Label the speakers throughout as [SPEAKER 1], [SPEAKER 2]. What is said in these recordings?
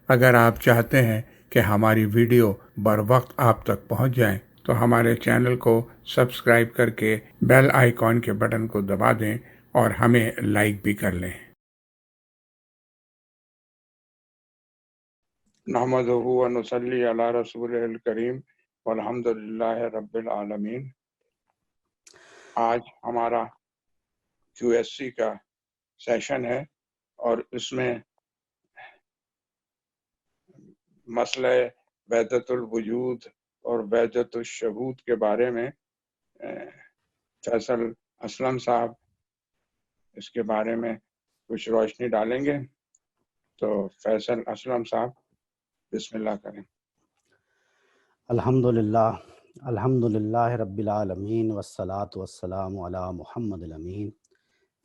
[SPEAKER 1] اگر آپ چاہتے ہیں کہ ہماری ویڈیو بر وقت آپ تک پہنچ جائیں تو ہمارے چینل کو سبسکرائب کر کے بیل آئیکن کے بٹن کو دبا دیں اور ہمیں لائک بھی کر لیں۔ نحمدہ و نصلی علی رسول الکریم والحمد للہ رب العالمین۔ آج ہمارا QSC کا سیشن ہے اور اس میں مسئلہ وحدت الوجود اور وحدت الشہود کے بارے میں فیصل اسلم صاحب اس کے بارے میں کچھ روشنی ڈالیں گے۔ تو فیصل اسلم صاحب بسم اللہ کریں۔
[SPEAKER 2] الحمدللہ رب العالمین والصلاة والسلام علی محمد الامین۔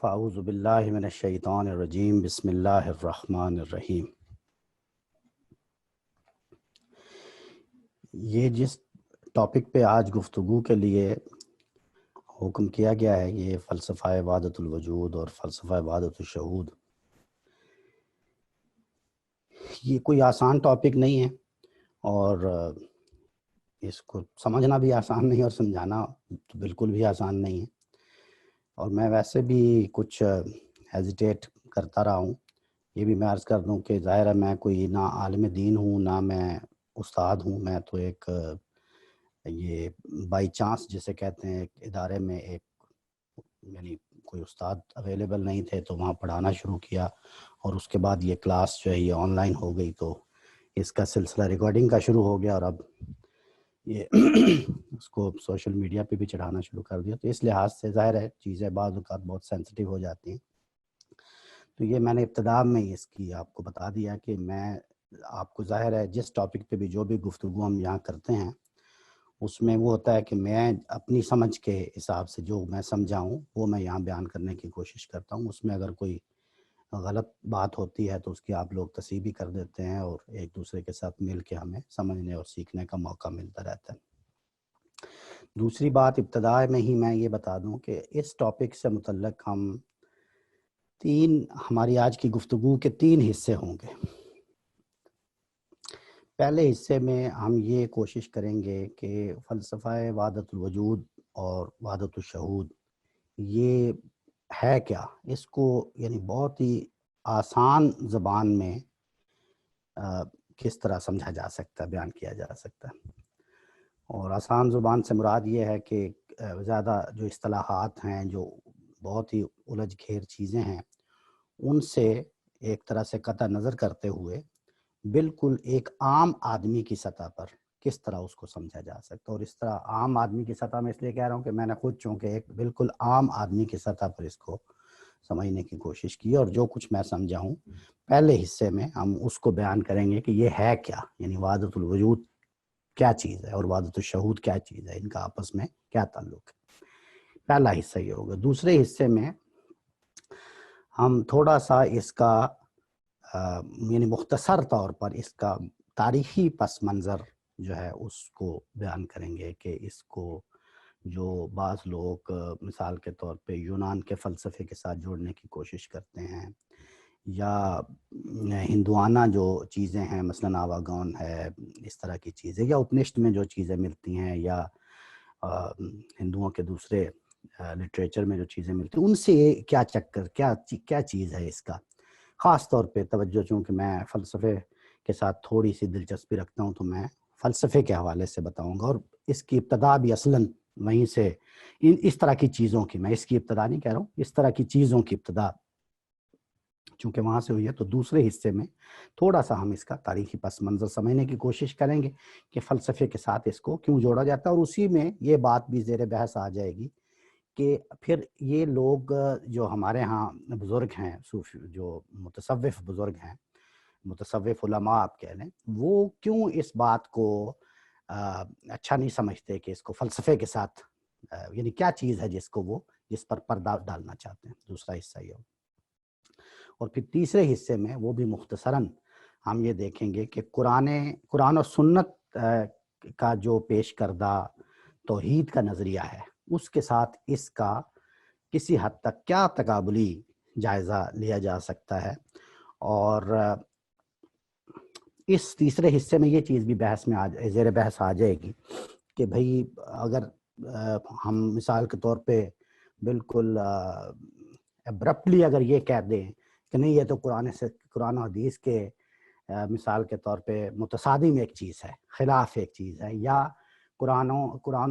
[SPEAKER 2] فاعوذ باللہ من الشیطان الرجیم، بسم اللہ الرحمن الرحیم۔ یہ جس ٹاپک پہ آج گفتگو کے لیے حکم کیا گیا ہے، یہ فلسفہ وحدت الوجود اور فلسفہ وحدت الشہود، یہ کوئی آسان ٹاپک نہیں ہے اور اس کو سمجھنا بھی آسان نہیں اور سمجھانا تو بالکل بھی آسان نہیں ہے، اور میں ویسے بھی کچھ ہیزیٹیٹ کرتا رہا ہوں۔ یہ بھی میں عرض کر دوں کہ ظاہر ہے میں کوئی نہ عالم دین ہوں نہ میں استاد ہوں، میں تو ایک یہ بائی چانس جسے کہتے ہیں، ایک ادارے میں ایک یعنی کوئی استاد اویلیبل نہیں تھے تو وہاں پڑھانا شروع کیا، اور اس کے بعد یہ کلاس جو ہے یہ آن لائن ہو گئی، تو اس کا سلسلہ ریکارڈنگ کا شروع ہو گیا اور اب یہ اس کو سوشل میڈیا پہ بھی چڑھانا شروع کر دیا، تو اس لحاظ سے ظاہر ہے چیزیں بعض اوقات بہت سینسٹیو ہو جاتی ہیں۔ تو یہ میں نے ابتدا میں اس کی آپ کو بتا دیا کہ میں آپ کو ظاہر ہے جس ٹاپک پہ بھی جو بھی گفتگو ہم یہاں کرتے ہیں اس میں وہ ہوتا ہے کہ میں اپنی سمجھ کے حساب سے جو میں سمجھا ہوں وہ میں یہاں بیان کرنے کی کوشش کرتا ہوں۔ اس میں اگر کوئی غلط بات ہوتی ہے تو اس کی آپ لوگ تصحیح بھی کر دیتے ہیں، اور ایک دوسرے کے ساتھ مل کے ہمیں سمجھنے اور سیکھنے کا موقع ملتا رہتا ہے۔ دوسری بات ابتدا میں ہی میں یہ بتا دوں کہ اس ٹاپک سے متعلق ہماری آج کی گفتگو کے 3 حصے ہوں گے۔ پہلے حصے میں ہم یہ کوشش کریں گے کہ فلسفہ وحدت الوجود اور وحدت الشہود یہ ہے کیا، اس کو یعنی بہت ہی آسان زبان میں کس طرح سمجھا جا سکتا ہے، بیان کیا جا سکتا ہے۔ اور آسان زبان سے مراد یہ ہے کہ زیادہ جو اصطلاحات ہیں، جو بہت ہی الجھ گھیر چیزیں ہیں، ان سے ایک طرح سے قطع نظر کرتے ہوئے بالکل ایک عام آدمی کی سطح پر کس طرح اس کو سمجھا جا سکتا ہے۔ اور اس طرح عام آدمی کی سطح میں اس لیے کہہ رہا ہوں کہ میں نے خود چونکہ ایک بالکل عام آدمی کی سطح پر اس کو سمجھنے کی کوشش کی، اور جو کچھ میں سمجھا ہوں پہلے حصے میں ہم اس کو بیان کریں گے کہ یہ ہے کیا، یعنی وحدت الوجود کیا چیز ہے اور وحدت الشہود کیا چیز ہے، ان کا آپس میں کیا تعلق ہے۔ پہلا حصہ یہ ہوگا۔ دوسرے حصے میں ہم تھوڑا سا اس کا یعنی مختصر طور پر اس کا تاریخی پس منظر جو ہے اس کو بیان کریں گے کہ اس کو جو بعض لوگ مثال کے طور پہ یونان کے فلسفے کے ساتھ جوڑنے کی کوشش کرتے ہیں، یا ہندوانہ جو چیزیں ہیں مثلا آواگون ہے، اس طرح کی چیزیں، یا اپنشد میں جو چیزیں ملتی ہیں، یا ہندوؤں کے دوسرے لٹریچر میں جو چیزیں ملتی ہیں، ان سے کیا چکر کیا چیز ہے اس کا۔ خاص طور پہ توجہ، چونکہ میں فلسفے کے ساتھ تھوڑی سی دلچسپی رکھتا ہوں تو میں فلسفے کے حوالے سے بتاؤں گا، اور اس کی ابتدا بھی اصلاً وہیں سے اس طرح کی چیزوں کی، میں اس کی ابتدا نہیں کہہ رہا ہوں، اس طرح کی چیزوں کی ابتدا چونکہ وہاں سے ہوئی ہے، تو دوسرے حصے میں تھوڑا سا ہم اس کا تاریخی پس منظر سمجھنے کی کوشش کریں گے کہ فلسفے کے ساتھ اس کو کیوں جوڑا جاتا ہے، اور اسی میں یہ بات بھی زیر بحث آ جائے گی کہ پھر یہ لوگ جو ہمارے ہاں بزرگ ہیں، صوفی جو متصوف بزرگ ہیں، متصوف علماء آپ کہہ لیں، وہ کیوں اس بات کو اچھا نہیں سمجھتے کہ اس کو فلسفے کے ساتھ یعنی کیا چیز ہے جس پر پردہ ڈالنا چاہتے ہیں۔ دوسرا حصہ یہ ہو، اور پھر تیسرے حصے میں وہ بھی مختصراً ہم یہ دیکھیں گے کہ قرآن و سنت کا جو پیش کردہ توحید کا نظریہ ہے، اس کے ساتھ اس کا کسی حد تک کیا تقابلی جائزہ لیا جا سکتا ہے، اور اس تیسرے حصے میں یہ چیز بھی بحث میں زیر بحث آ جائے گی کہ بھئی اگر ہم مثال کے طور پہ بالکل ابرپٹلی اگر یہ کہہ دیں کہ نہیں یہ تو قرآن و حدیث کے مثال کے طور پہ متصادم ایک چیز ہے، خلاف ایک چیز ہے، یا قرآن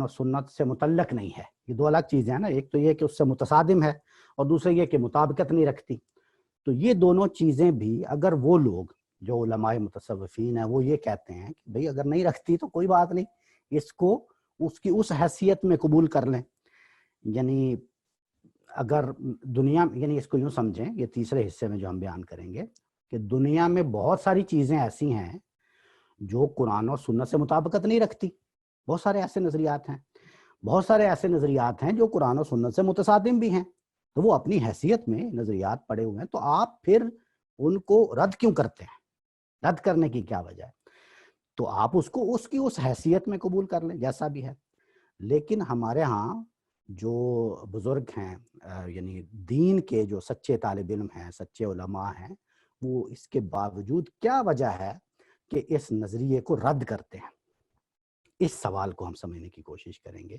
[SPEAKER 2] و سنت سے متعلق نہیں ہے، یہ دو الگ چیزیں ہیں نا، ایک تو یہ کہ اس سے متصادم ہے اور دوسرا یہ کہ مطابقت نہیں رکھتی. تو یہ دونوں چیزیں بھی اگر وہ لوگ جو علماء متصوفین ہیں وہ یہ کہتے ہیں کہ بھئی اگر نہیں رکھتی تو کوئی بات نہیں، اس کو اس کی اس حیثیت میں قبول کر لیں. یعنی اگر دنیا، یعنی اس کو یوں سمجھیں، یہ تیسرے حصے میں جو ہم بیان کریں گے کہ دنیا میں بہت ساری چیزیں ایسی ہیں جو قرآن اور سنت سے مطابقت نہیں رکھتی. بہت سارے ایسے نظریات ہیں، بہت سارے ایسے نظریات ہیں جو قرآن و سنت سے متصادم بھی ہیں. تو وہ اپنی حیثیت میں نظریات پڑے ہوئے ہیں، تو آپ پھر ان کو رد کیوں کرتے ہیں؟ رد کرنے کی کیا وجہ ہے؟ تو آپ اس کو اس کی اس حیثیت میں قبول کر لیں جیسا بھی ہے. لیکن ہمارے ہاں جو بزرگ ہیں، یعنی دین کے جو سچے طالب علم ہیں، سچے علماء ہیں، وہ اس کے باوجود کیا وجہ ہے کہ اس نظریے کو رد کرتے ہیں؟ اس سوال کو ہم سمجھنے کی کوشش کریں گے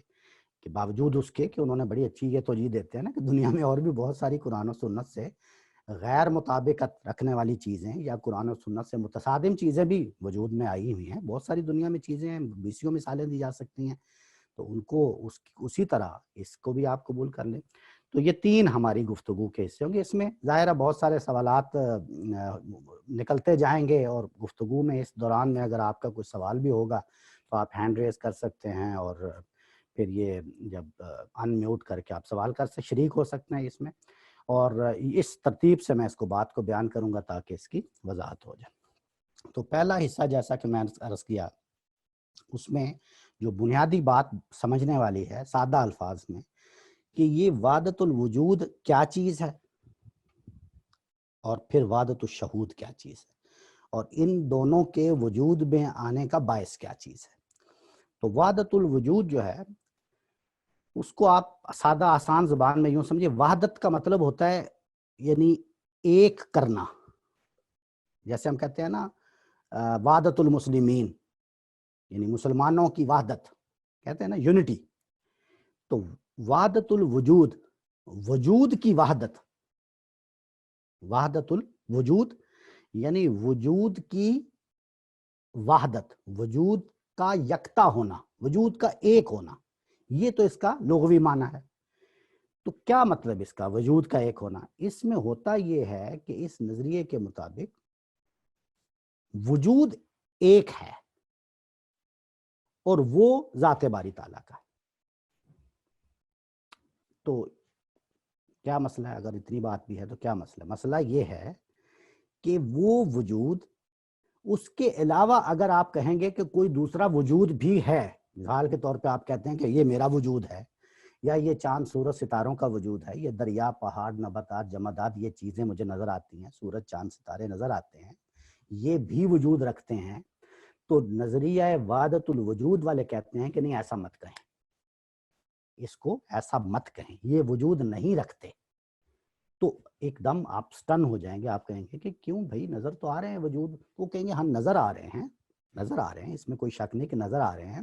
[SPEAKER 2] کہ باوجود اس کے کہ انہوں نے بڑی اچھی یہ توجیہ دیتے ہیں نا کہ دنیا میں اور بھی بہت ساری قرآن و سنت سے غیر مطابقت رکھنے والی چیزیں یا قرآن و سنت سے متصادم چیزیں بھی وجود میں آئی ہوئی ہیں. بہت ساری دنیا میں چیزیں ہیں، بیسیوں مثالیں دی جا سکتی ہیں. تو ان کو اسی طرح اس کو بھی آپ قبول کر لیں. تو یہ تین ہماری گفتگو کے حصے ہوں گے. اس میں ظاہر ہے بہت سارے سوالات نکلتے جائیں گے، اور گفتگو میں اس دوران میں اگر آپ کا کوئی سوال بھی ہوگا تو آپ ہینڈ ریز کر سکتے ہیں، اور پھر یہ جب ان میوٹ کر کے آپ سوال کر سے شریک ہو سکتے ہیں اس میں. اور اس ترتیب سے میں اس کو بات کو بیان کروں گا تاکہ اس کی وضاحت ہو جائے. تو پہلا حصہ جیسا کہ میں نے عرض کیا، اس میں جو بنیادی بات سمجھنے والی ہے سادہ الفاظ میں کہ یہ وحدت الوجود کیا چیز ہے اور پھر وحدت الشہود کیا چیز ہے، اور ان دونوں کے وجود میں آنے کا باعث کیا چیز ہے. تو وحدت الوجود جو ہے اس کو آپ سادہ آسان زبان میں یوں سمجھے، وحدت کا مطلب ہوتا ہے یعنی ایک کرنا. جیسے ہم کہتے ہیں نا وحدت المسلمین، یعنی مسلمانوں کی وحدت کہتے ہیں نا، یونٹی. تو وحدت الوجود، وجود کی وحدت، وحدت الوجود یعنی وجود کی وحدت، وجود کا یکتا ہونا، وجود کا ایک ہونا، یہ تو اس کا لغوی معنی ہے. تو کیا مطلب اس کا وجود کا ایک ہونا؟ اس میں ہوتا یہ ہے کہ اس نظریے کے مطابق وجود ایک ہے اور وہ ذات باری تعالیٰ کا ہے. تو کیا مسئلہ ہے؟ اگر اتنی بات بھی ہے تو کیا مسئلہ؟ مسئلہ یہ ہے کہ وہ وجود، اس کے علاوہ اگر آپ کہیں گے کہ کوئی دوسرا وجود بھی ہے، مثال کے طور پہ آپ کہتے ہیں کہ یہ میرا وجود ہے، یا یہ چاند سورج ستاروں کا وجود ہے، یہ دریا پہاڑ نباتات جمادات یہ چیزیں مجھے نظر آتی ہیں، سورج چاند ستارے نظر آتے ہیں، یہ بھی وجود رکھتے ہیں. تو نظریہ وحدت الوجود والے کہتے ہیں کہ نہیں، ایسا مت کہیں، اس کو ایسا مت کہیں، یہ وجود نہیں رکھتے. تو ایک دم آپ سٹن ہو جائیں گے، آپ کہیں گے کہ کیوں بھائی، نظر تو آ رہے ہیں وجود. وہ کہیں گے ہم نظر آ رہے ہیں، نظر آ رہے ہیں، اس میں کوئی شک نہیں کہ نظر آ رہے ہیں،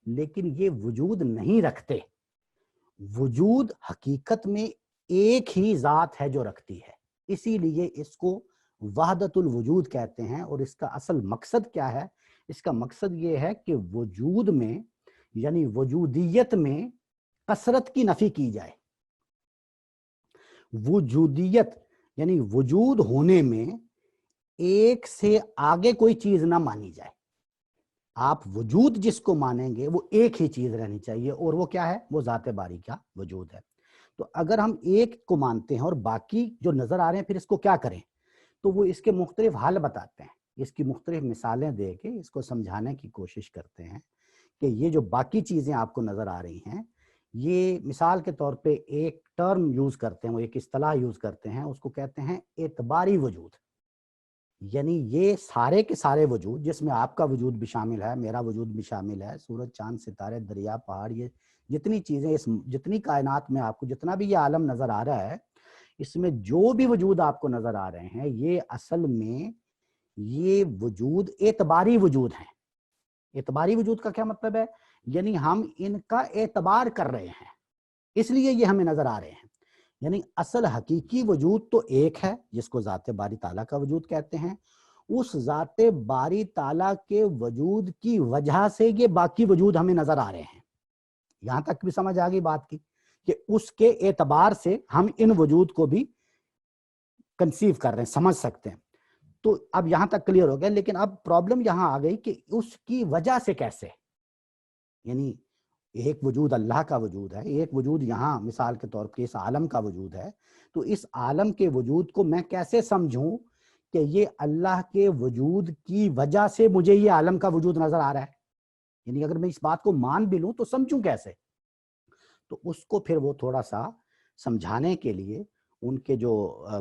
[SPEAKER 2] لیکن یہ وجود نہیں رکھتے. وجود حقیقت میں ایک ہی ذات ہے جو رکھتی ہے، اسی لیے اس کو وحدت الوجود کہتے ہیں. اور اس کا اصل مقصد کیا ہے؟ اس کا مقصد یہ ہے کہ وجود میں یعنی وجودیت میں کثرت کی نفی کی جائے. وجودیت یعنی وجود ہونے میں ایک سے آگے کوئی چیز نہ مانی جائے. آپ وجود جس کو مانیں گے وہ ایک ہی چیز رہنی چاہیے، اور وہ کیا ہے؟ وہ ذات باری کا وجود ہے. تو اگر ہم ایک کو مانتے ہیں اور باقی جو نظر آ رہے ہیں پھر اس کو کیا کریں؟ تو وہ اس کے مختلف حل بتاتے ہیں، اس کی مختلف مثالیں دے کے اس کو سمجھانے کی کوشش کرتے ہیں کہ یہ جو باقی چیزیں آپ کو نظر آ رہی ہیں، یہ مثال کے طور پہ ایک ٹرم یوز کرتے ہیں، وہ ایک اصطلاح یوز کرتے ہیں، اس کو کہتے ہیں اعتباری وجود. یعنی یہ سارے کے سارے وجود، جس میں آپ کا وجود بھی شامل ہے، میرا وجود بھی شامل ہے، سورج چاند ستارے دریا پہاڑ، یہ جتنی چیزیں، جتنی کائنات میں آپ کو جتنا بھی یہ عالم نظر آ رہا ہے، اس میں جو بھی وجود آپ کو نظر آ رہے ہیں، یہ اصل میں یہ وجود اعتباری وجود ہیں. اعتباری وجود کا کیا مطلب ہے؟ یعنی ہم ان کا اعتبار کر رہے ہیں اس لیے یہ ہمیں نظر آ رہے ہیں. یعنی اصل حقیقی وجود تو ایک ہے جس کو ذات باری تعالیٰ کا وجود کہتے ہیں. اس ذات باری تعالیٰ کے وجود کی وجہ سے یہ باقی وجود ہمیں نظر آ رہے ہیں. یہاں تک بھی سمجھ آ گئی بات کی کہ اس کے اعتبار سے ہم ان وجود کو بھی کنسیو کر رہے ہیں, سمجھ سکتے ہیں. تو اب یہاں تک کلیئر ہو گیا. لیکن اب پرابلم یہاں آ گئی کہ اس کی وجہ سے کیسے. یعنی ایک وجود اللہ کا وجود ہے, ایک وجود یہاں مثال کے طور پر اس عالم کا وجود ہے. تو اس عالم کے وجود کو میں کیسے سمجھوں کہ یہ اللہ کے وجود کی وجہ سے مجھے یہ عالم کا وجود نظر آ رہا ہے. یعنی اگر میں اس بات کو مان بھی لوں تو سمجھوں کیسے. تو اس کو پھر وہ تھوڑا سا سمجھانے کے لیے ان کے جو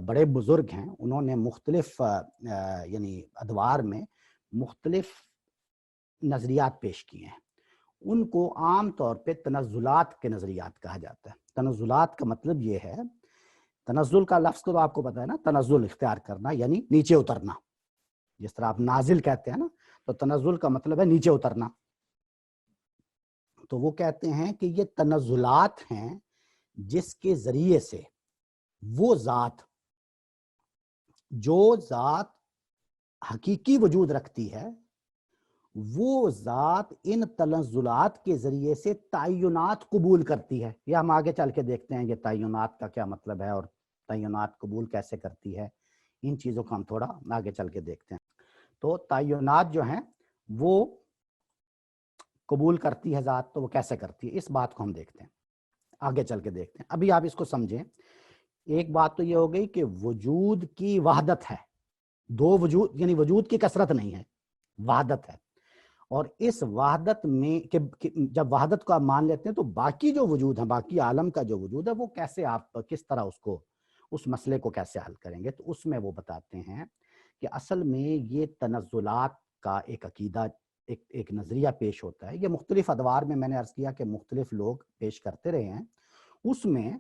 [SPEAKER 2] بڑے بزرگ ہیں انہوں نے مختلف یعنی ادوار میں مختلف نظریات پیش کیے ہیں. ان کو عام طور پہ تنزلات کے نظریات کہا جاتا ہے. تنزلات کا مطلب یہ ہے, تنزل کا لفظ تو آپ کو پتہ ہے نا, تنزل اختیار کرنا یعنی نیچے اترنا. جس طرح آپ نازل کہتے ہیں نا, تو تنزل کا مطلب ہے نیچے اترنا. تو وہ کہتے ہیں کہ یہ تنزلات ہیں جس کے ذریعے سے وہ ذات جو ذات حقیقی وجود رکھتی ہے وہ ذات ان تنزلات کے ذریعے سے تعینات قبول کرتی ہے. یہ ہم آگے چل کے دیکھتے ہیں یہ تعینات کا کیا مطلب ہے اور تعینات قبول کیسے کرتی ہے. ان چیزوں کو ہم تھوڑا آگے چل کے دیکھتے ہیں. تو تعینات جو ہیں وہ قبول کرتی ہے ذات, تو وہ کیسے کرتی ہے اس بات کو ہم دیکھتے ہیں, آگے چل کے دیکھتے ہیں. ابھی آپ اس کو سمجھیں. ایک بات تو یہ ہو گئی کہ وجود کی وحدت ہے, دو وجود یعنی وجود کی کثرت نہیں ہے, وحدت ہے. اور اس وحدت میں جب وحدت کو آپ مان لیتے ہیں تو باقی جو وجود ہے, باقی عالم کا جو وجود ہے وہ کیسے آپ کس طرح اس مسئلے کو کیسے حل کریں گے. تو اس میں وہ بتاتے ہیں کہ اصل میں یہ تنزلات کا ایک عقیدہ ایک نظریہ پیش ہوتا ہے. یہ مختلف ادوار میں نے عرض کیا کہ مختلف لوگ پیش کرتے رہے ہیں. اس میں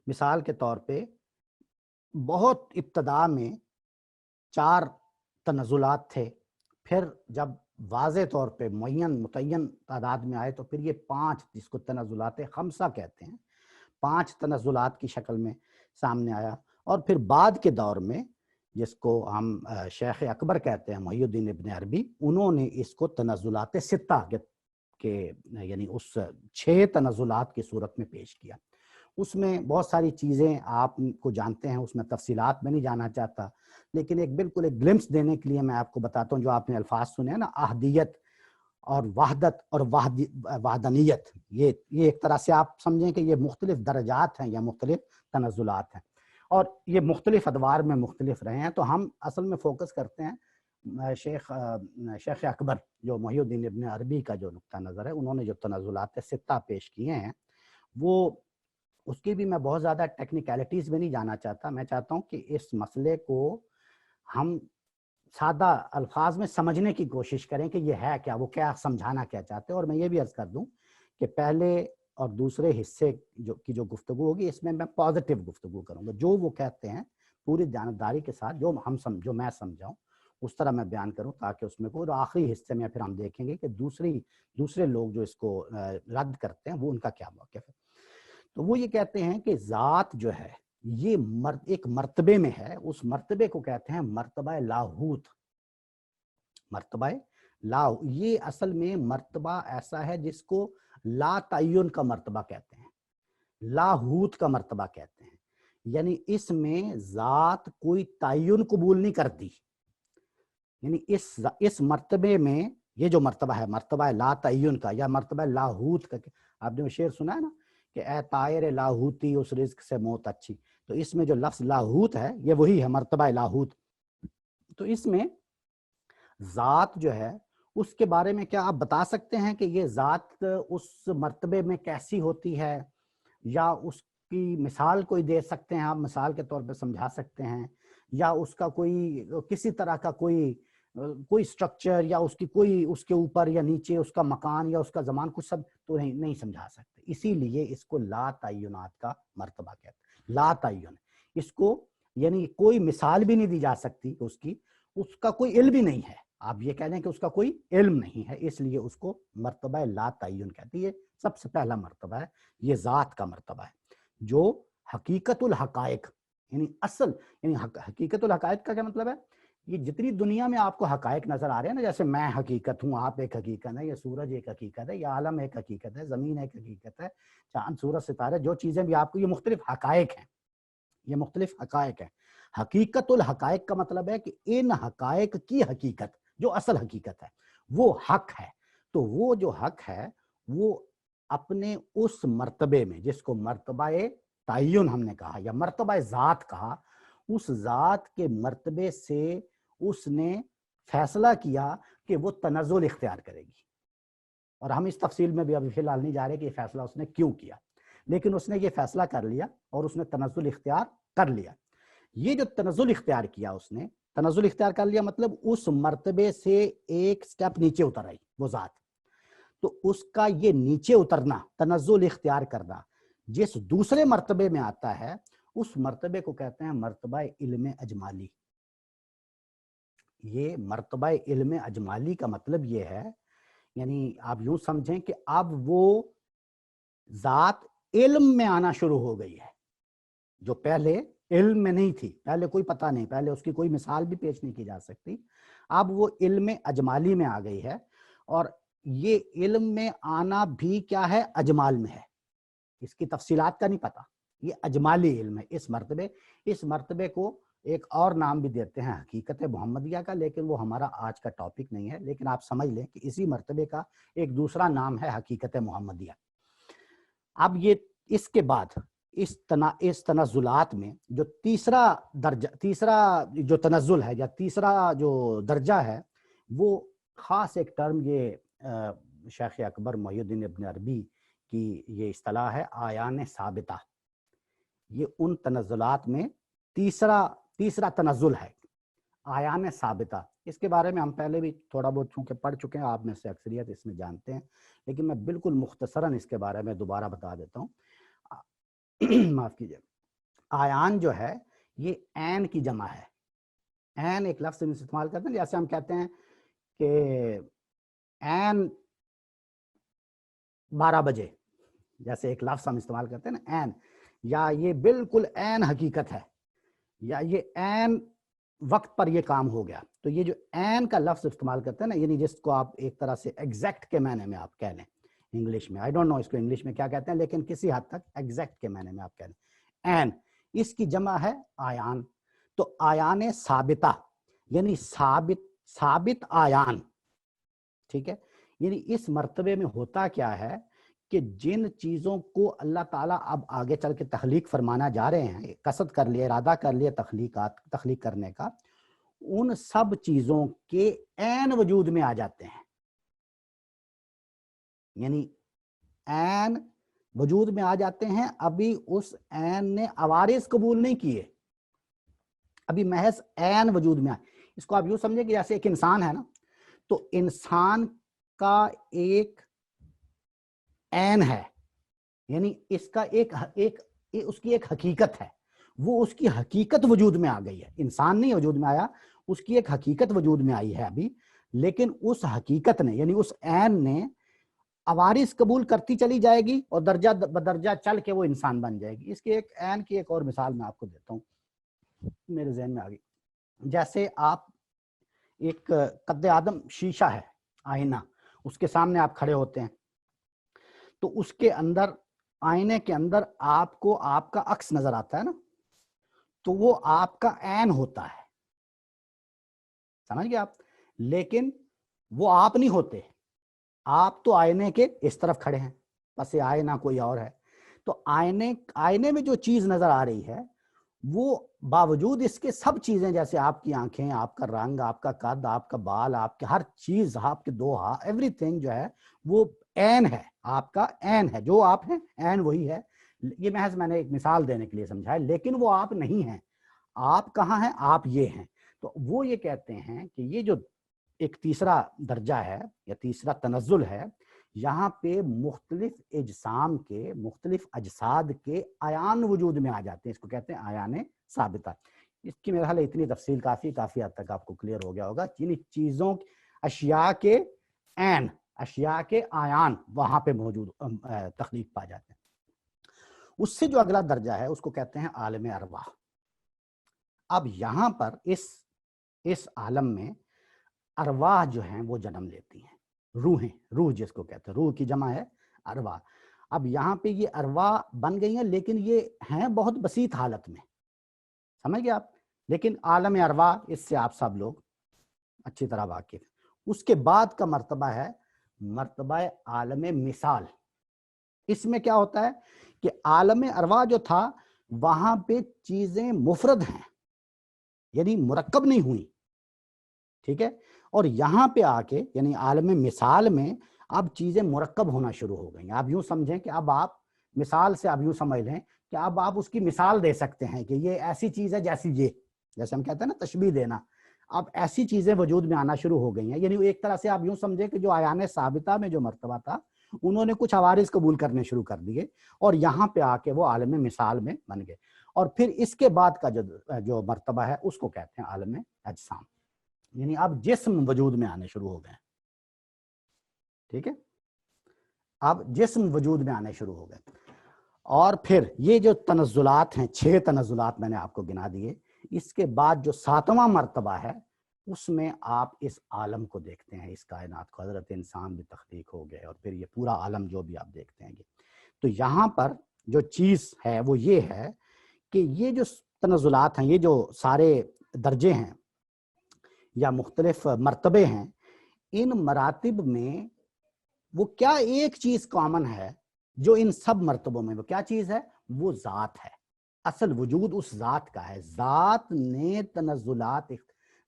[SPEAKER 2] مثال کے طور پہ بہت ابتدا میں 4 تنزلات تھے, پھر جب واضح طور پہ متعین تعداد میں آئے تو پھر یہ 5 جس کو تنزلات خمسہ کہتے ہیں 5 تنزلات کی شکل میں سامنے آیا. اور پھر بعد کے دور میں جس کو ہم شیخ اکبر کہتے ہیں محی الدین ابن عربی, انہوں نے اس کو تنزلات 6 کے یعنی اس 6 تنزلات کی صورت میں پیش کیا. اس میں بہت ساری چیزیں آپ کو جانتے ہیں, اس میں تفصیلات میں نہیں جانا چاہتا, لیکن ایک بالکل ایک گلمپس دینے کے لیے میں آپ کو بتاتا ہوں. جو آپ نے الفاظ سنے ہیں نا, احدیت اور وحدت اور وحدانیت, یہ ایک طرح سے آپ سمجھیں کہ یہ مختلف درجات ہیں یا مختلف تنزلات ہیں, اور یہ مختلف ادوار میں مختلف رہے ہیں. تو ہم اصل میں فوکس کرتے ہیں شیخ اکبر جو محی الدین ابن عربی کا جو نقطہ نظر ہے, انہوں نے جو تنزلات 6 پیش کیے ہیں وہ اس کی بھی میں بہت زیادہ ٹیکنیکلٹیز میں نہیں جانا چاہتا. میں چاہتا ہوں کہ اس مسئلے کو ہم سادہ الفاظ میں سمجھنے کی کوشش کریں کہ یہ ہے کیا, وہ کیا سمجھانا کیا چاہتے ہیں. اور میں یہ بھی عرض کر دوں کہ پہلے اور دوسرے حصے کی جو گفتگو ہوگی اس میں پازیٹیو گفتگو کروں گا. جو وہ کہتے ہیں پوری دیانتداری کے ساتھ جو میں سمجھاؤں اس طرح میں بیان کروں, تاکہ اس میں کوئی آخری حصے میں پھر ہم دیکھیں گے کہ دوسرے لوگ جو اس کو رد کرتے ہیں وہ ان کا کیا موقف ہے. تو وہ یہ کہتے ہیں کہ ذات جو ہے یہ ایک مرتبے میں ہے, اس مرتبے کو کہتے ہیں مرتبہ لاہوت. مرتبہ یہ اصل میں مرتبہ ایسا ہے جس کو لا تعین کا مرتبہ کہتے ہیں, لاہوت کا مرتبہ کہتے ہیں. یعنی اس میں ذات کوئی تعین قبول نہیں کرتی. یعنی اس مرتبے میں یہ جو مرتبہ ہے, مرتبہ لا تعین کا یا مرتبہ لاہوت کا, آپ نے وہ شعر سنا ہے نا کہ اے طائر لاہوتی اس رزق سے موت اچھی. تو اس میں جو لفظ لاہوت ہے یہ وہی ہے, مرتبہ لاہوت. تو اس میں ذات جو ہے اس کے بارے میں کیا آپ بتا سکتے ہیں کہ یہ ذات اس مرتبے میں کیسی ہوتی ہے, یا اس کی مثال کوئی دے سکتے ہیں آپ, مثال کے طور پہ سمجھا سکتے ہیں, یا اس کا کوئی کسی طرح کا کوئی سٹرکچر یا اس کے اوپر یا نیچے اس کا مکان یا اس کا زمان کچھ سب تو نہیں سمجھا سکتے. اسی لیے اس کو لا تعینات کا مرتبہ کہتے ہیں. لا تعین اس کو یعنی کوئی مثال بھی نہیں دی جا سکتی اس کی, اس کا کوئی علم ہی نہیں ہے. آپ یہ کہہ دیں کہ اس کا کوئی علم نہیں ہے, اس لیے اس کو مرتبہ لا تعین کہتے ہیں. یہ سب سے پہلا مرتبہ ہے, یہ ذات کا مرتبہ ہے جو حقیقت الحقائق یعنی اصل, یعنی حقیقت الحقائق کا کیا مطلب ہے؟ یہ جتنی دنیا میں آپ کو حقائق نظر آ رہے ہیں نا, جیسے میں حقیقت ہوں, آپ ایک حقیقت ہے, یہ سورج ایک حقیقت ہے, یہ عالم ایک حقیقت ہے, زمین ایک حقیقت ہے, چاند سورج ستارے جو چیزیں بھی آپ کو, یہ مختلف حقائق ہیں, یہ مختلف حقائق ہیں. حقیقت الحقائق کا مطلب ہے کہ ان حقائق کی حقیقت جو اصل حقیقت ہے وہ حق ہے. تو وہ جو حق ہے وہ اپنے اس مرتبے میں, جس کو مرتبہ تعین ہم نے کہا یا مرتبہ ذات کہا, اس ذات کے مرتبے سے اس نے فیصلہ کیا کہ وہ تنزل اختیار کرے گی. اور ہم اس تفصیل میں بھی ابھی فی الحال نہیں جا رہے کہ یہ فیصلہ اس نے کیوں کیا, لیکن اس نے یہ فیصلہ کر لیا اور اس نے تنزل اختیار کر لیا. یہ جو تنزل اختیار کیا, اس نے تنزل اختیار کر لیا مطلب اس مرتبے سے ایک سٹیپ نیچے اتر آئی وہ ذات. تو اس کا یہ نیچے اترنا, تنزل اختیار کرنا, جس دوسرے مرتبے میں آتا ہے, اس مرتبے کو کہتے ہیں مرتبہ علم اجمالی. یہ مرتبہ علم اجمالی کا مطلب یہ ہے, یعنی آپ یوں سمجھیں کہ اب وہ ذات علم میں آنا شروع ہو گئی ہے, جو پہلے علم میں نہیں تھی, پہلے کوئی پتہ نہیں, پہلے اس کی کوئی مثال بھی پیش نہیں کی جا سکتی. اب وہ علم اجمالی میں آ گئی ہے, اور یہ علم میں آنا بھی کیا ہے, اجمال میں ہے. اس کی تفصیلات کا نہیں پتا, یہ اجمالی علم ہے. اس مرتبے کو ایک اور نام بھی دیتے ہیں حقیقت محمدیہ کا, لیکن وہ ہمارا آج کا ٹاپک نہیں ہے. لیکن آپ سمجھ لیں کہ اسی مرتبے کا ایک دوسرا نام ہے حقیقت محمدیہ. اب یہ اس کے بعد اس تنزلات میں جو تیسرا جو تنزل ہے یا تیسرا جو درجہ ہے, وہ خاص ایک ٹرم یہ شیخ اکبر محی الدین ابن عربی کی یہ اصطلاح ہے آیان ثابتہ. یہ ان تنزلات میں تیسرا تنزل ہے, آیان ثابتہ. اس کے بارے میں ہم پہلے بھی تھوڑا بہت چونکہ پڑھ چکے ہیں, آپ میں سے اکثریت اس میں جانتے ہیں, لیکن میں بالکل مختصراً اس کے بارے میں دوبارہ بتا دیتا ہوں. معاف کیجیے. آیان جو ہے یہ عین کی جمع ہے. عین ایک لفظ استعمال کرتے ہیں, جیسے ہم کہتے ہیں کہ عین 12 بجے, جیسے ایک لفظ ہم استعمال کرتے ہیں نا عین, یا یہ بالکل عین حقیقت ہے, یا یہ عین وقت پر یہ کام ہو گیا. تو یہ جو عین کا لفظ استعمال کرتے ہیں نا, یعنی جس کو آپ ایک طرح سے ایگزیکٹ کے معنی میں آپ کہہ لیں انگلش میں, آئی ڈونٹ نو اس کو انگلش میں کیا کہتے ہیں, لیکن کسی حد تک ایگزیکٹ کے معنی میں آپ کہہ لیں عین, اس کی جمع ہے آیان. تو آیان ثابتہ یعنی ثابت آیان, ٹھیک ہے. یعنی اس مرتبے میں ہوتا کیا ہے کہ جن چیزوں کو اللہ تعالیٰ اب آگے چل کے تخلیق فرمانا جا رہے ہیں, قصد کر لیا, ارادہ کر لیا تخلیق کرنے کا, ان سب چیزوں کے عین وجود میں آ جاتے ہیں. یعنی عین وجود میں آ جاتے ہیں, ابھی اس عین نے عوارض قبول نہیں کیے, ابھی محض عین وجود میں آئے. اس کو آپ یوں سمجھیں کہ جیسے ایک انسان ہے نا, تو انسان کا ایک عین ہے, یعنی اس کا اس کی ایک حقیقت ہے, وہ اس کی حقیقت وجود میں آ گئی ہے. انسان نہیں وجود میں آیا, اس کی ایک حقیقت وجود میں آئی ہے ابھی, لیکن اس حقیقت نے یعنی اس عین نے عوارض قبول کرتی چلی جائے گی اور درجہ بدرجہ چل کے وہ انسان بن جائے گی. اس کی ایک عین کی ایک اور مثال میں آپ کو دیتا ہوں, میرے ذہن میں آ گئی. جیسے آپ ایک قد آدم شیشہ ہے, آئینہ, اس کے سامنے آپ کھڑے ہوتے ہیں, تو اس کے اندر آئینے کے اندر آپ کو آپ کا عکس نظر آتا ہے نا, تو وہ آپ کا عین ہوتا ہے, سمجھ گئے آپ, لیکن وہ آپ نہیں ہوتے. آپ تو آئینے کے اس طرف کھڑے ہیں, بس یہ آئینہ کوئی اور ہے. تو آئینے میں جو چیز نظر آ رہی ہے وہ باوجود اس کے سب چیزیں, جیسے آپ کی آنکھیں, آپ کا رنگ, آپ کا قد, آپ کا بال, آپ کے ہر چیز, آپ کے دو ہاتھ, ایوری تھنگ جو ہے وہ عین ہے, آپ کا عین ہے, جو آپ ہیں عین وہی ہے. یہ محض میں نے ایک مثال دینے کے لیے سمجھا ہے, لیکن وہ آپ نہیں ہیں. آپ کہاں ہیں؟ آپ یہ ہیں. تو وہ یہ کہتے ہیں کہ یہ جو ایک تیسرا درجہ ہے یا تیسرا تنزل ہے, یہاں پہ مختلف اجسام کے, مختلف اجساد کے عیان وجود میں آ جاتے ہیں. اس کو کہتے ہیں عیان ثابتہ. اس کی میرا حال اتنی تفصیل کافی حد تک آپ کو کلیئر ہو گیا ہوگا. جن چیزوں اشیاء کے عین، اشیاء کے آیان وہاں پہ موجود تخلیق پا جاتے ہیں. اس سے جو اگلا درجہ ہے اس کو کہتے ہیں عالم ارواح. اب یہاں پر اس عالم میں ارواح جو ہیں وہ جنم لیتی ہیں، روحیں، روح جس کو کہتے ہیں، روح کی جمع ہے ارواح. اب یہاں پہ یہ ارواح بن گئی ہیں لیکن یہ ہیں بہت بسیط حالت میں، سمجھ گئے آپ. لیکن عالم ارواح اس سے آپ سب لوگ اچھی طرح واقف ہیں. اس کے بعد کا مرتبہ ہے مرتبہ عالم مثال. اس میں کیا ہوتا ہے کہ عالم ارواح جو تھا وہاں پہ چیزیں مفرد ہیں، یعنی مرکب نہیں ہوئی، ٹھیک ہے. اور یہاں پہ آ کے یعنی عالم مثال میں اب چیزیں مرکب ہونا شروع ہو گئی ہیں. آپ یوں سمجھیں کہ اب آپ مثال سے اب یوں سمجھ لیں کہ اب آپ اس کی مثال دے سکتے ہیں کہ یہ ایسی چیز ہے جیسی یہ، جیسے ہم کہتے ہیں نا تشبیہ دینا. اب ایسی چیزیں وجود میں آنا شروع ہو گئی ہیں. یعنی ایک طرح سے آپ یوں سمجھیں کہ جو آیان ثابتہ میں جو مرتبہ تھا انہوں نے کچھ حوادث قبول کرنے شروع کر دیے اور یہاں پہ آ کے وہ عالم مثال میں بن گئے. اور پھر اس کے بعد کا جو مرتبہ ہے اس کو کہتے ہیں عالم اجسام. یعنی اب جسم وجود میں آنے شروع ہو گئے، ٹھیک ہے. اب جسم وجود میں آنے شروع ہو گئے. اور پھر یہ جو تنزلات ہیں، 6 تنزلات میں نے آپ کو گنا دیے. اس کے بعد جو 7واں مرتبہ ہے اس میں آپ اس عالم کو دیکھتے ہیں، اس کائنات کو. حضرت انسان بھی تخلیق ہو گئے اور پھر یہ پورا عالم جو بھی آپ دیکھتے ہیں. تو یہاں پر جو چیز ہے وہ یہ ہے کہ یہ جو تنزلات ہیں، یہ جو سارے درجے ہیں یا مختلف مرتبے ہیں، ان مراتب میں وہ کیا ایک چیز کامن ہے جو ان سب مرتبوں میں، وہ کیا چیز ہے؟ وہ ذات ہے. اصل وجود اس ذات کا ہے. ذات نے تنزلات،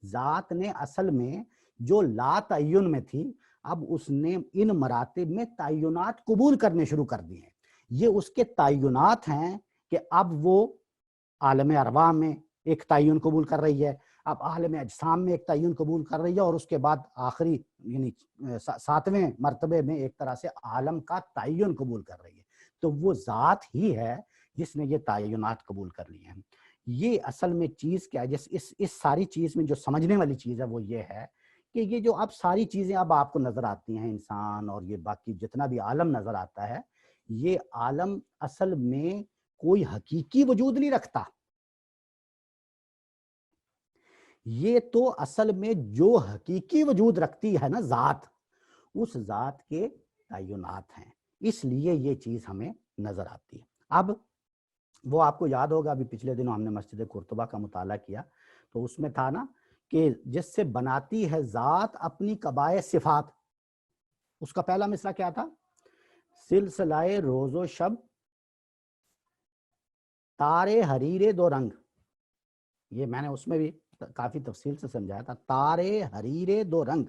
[SPEAKER 2] ذات نے اصل میں جو لا تعین میں تھی اب اس نے ان مراتب میں تعینات قبول کرنے شروع کر دیے ہیں. یہ اس کے تعینات ہیں کہ اب وہ عالم ارواح میں ایک تعین قبول کر رہی ہے، اب عالم اجسام میں ایک تعین قبول کر رہی ہے، اور اس کے بعد آخری یعنی 7ویں مرتبے میں ایک طرح سے عالم کا تعین قبول کر رہی ہے. تو وہ ذات ہی ہے جس نے یہ تعینات قبول کر لی ہیں. یہ اصل میں چیز کیا ہے؟ اس ساری چیز میں جو سمجھنے والی چیز ہے وہ یہ ہے کہ یہ جو اب ساری چیزیں اب آپ کو نظر آتی ہیں، انسان اور یہ باقی جتنا بھی عالم نظر آتا ہے، یہ عالم اصل میں کوئی حقیقی وجود نہیں رکھتا. یہ تو اصل میں جو حقیقی وجود رکھتی ہے نا ذات، اس ذات کے تعینات ہیں. اس لیے یہ چیز ہمیں نظر آتی ہے. اب وہ آپ کو یاد ہوگا ابھی پچھلے دنوں ہم نے مسجد قرطبہ کا مطالعہ کیا تو اس میں تھا نا کہ جس سے بناتی ہے ذات اپنی قبائے صفات. اس کا پہلا مصرع کیا تھا؟ سلسلہ روز و شب تارے حریر دو رنگ. یہ میں نے اس میں بھی کافی تفصیل سے سمجھایا تھا. تارے حریر دو رنگ.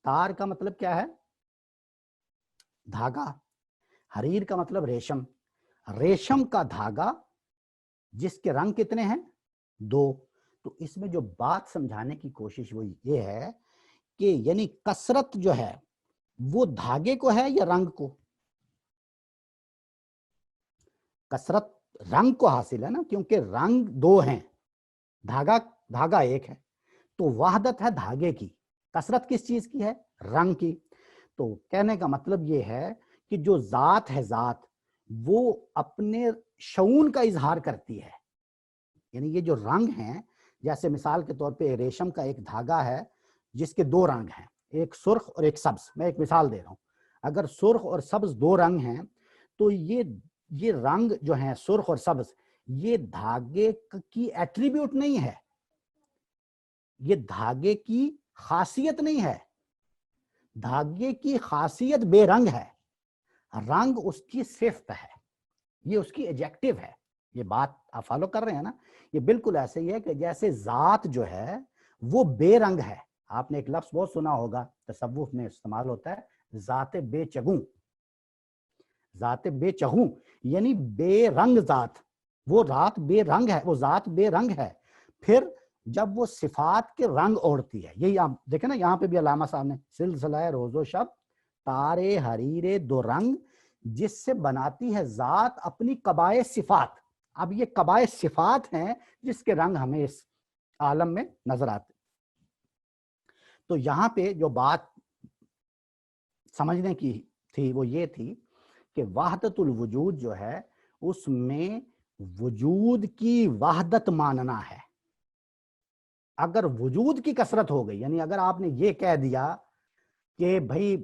[SPEAKER 2] تار کا مطلب کیا ہے؟ دھاگا. حریر کا مطلب ریشم. ریشم کا دھاگا جس کے رنگ کتنے ہیں؟ 2. تو اس میں جو بات سمجھانے کی کوشش وہ یہ ہے کہ یعنی کثرت جو ہے وہ دھاگے کو ہے یا رنگ کو؟ کثرت رنگ کو حاصل ہے نا، کیونکہ رنگ 2 ہیں، دھاگا ایک ہے. تو وحدت ہے دھاگے کی، کثرت کس چیز کی ہے؟ رنگ کی. تو کہنے کا مطلب یہ ہے کہ جو ذات ہے، ذات وہ اپنے شعون کا اظہار کرتی ہے. یعنی یہ جو رنگ ہیں، جیسے مثال کے طور پہ ریشم کا ایک دھاگا ہے جس کے 2 رنگ ہیں، ایک سرخ اور ایک سبز. میں ایک مثال دے رہا ہوں. اگر سرخ اور سبز 2 رنگ ہیں تو یہ رنگ جو ہیں سرخ اور سبز، یہ دھاگے کی ایٹریبیوٹ نہیں ہے، یہ دھاگے کی خاصیت نہیں ہے. دھاگے کی خاصیت بے رنگ ہے، رنگ اس کی صفت ہے، یہ اس کی ایڈجیکٹو ہے. یہ بات آپ فالو کر رہے ہیں نا؟ یہ بالکل ایسے ہی ہے کہ جیسے ذات جو ہے وہ بے رنگ ہے. آپ نے ایک لفظ بہت سنا ہوگا، تصوف میں استعمال ہوتا ہے، ذات بے چگوں. ذات بے چگوں یعنی بے رنگ ذات. وہ ذات بے رنگ ہے، وہ ذات بے رنگ ہے. پھر جب وہ صفات کے رنگ اوڑھتی ہے، یہی آپ دیکھیں نا یہاں پہ بھی علامہ صاحب نے سلسلہ روز و شب تارے حریر 2 رنگ جس سے بناتی ہے ذات اپنی قبائے صفات. اب یہ قبائح صفات ہیں جس کے رنگ ہمیں اس عالم میں نظر آتے. تو یہاں پہ جو بات سمجھنے کی تھی وہ یہ تھی کہ وحدت الوجود جو ہے اس میں وجود کی وحدت ماننا ہے. اگر وجود کی کثرت ہو گئی، یعنی اگر آپ نے یہ کہہ دیا کہ بھائی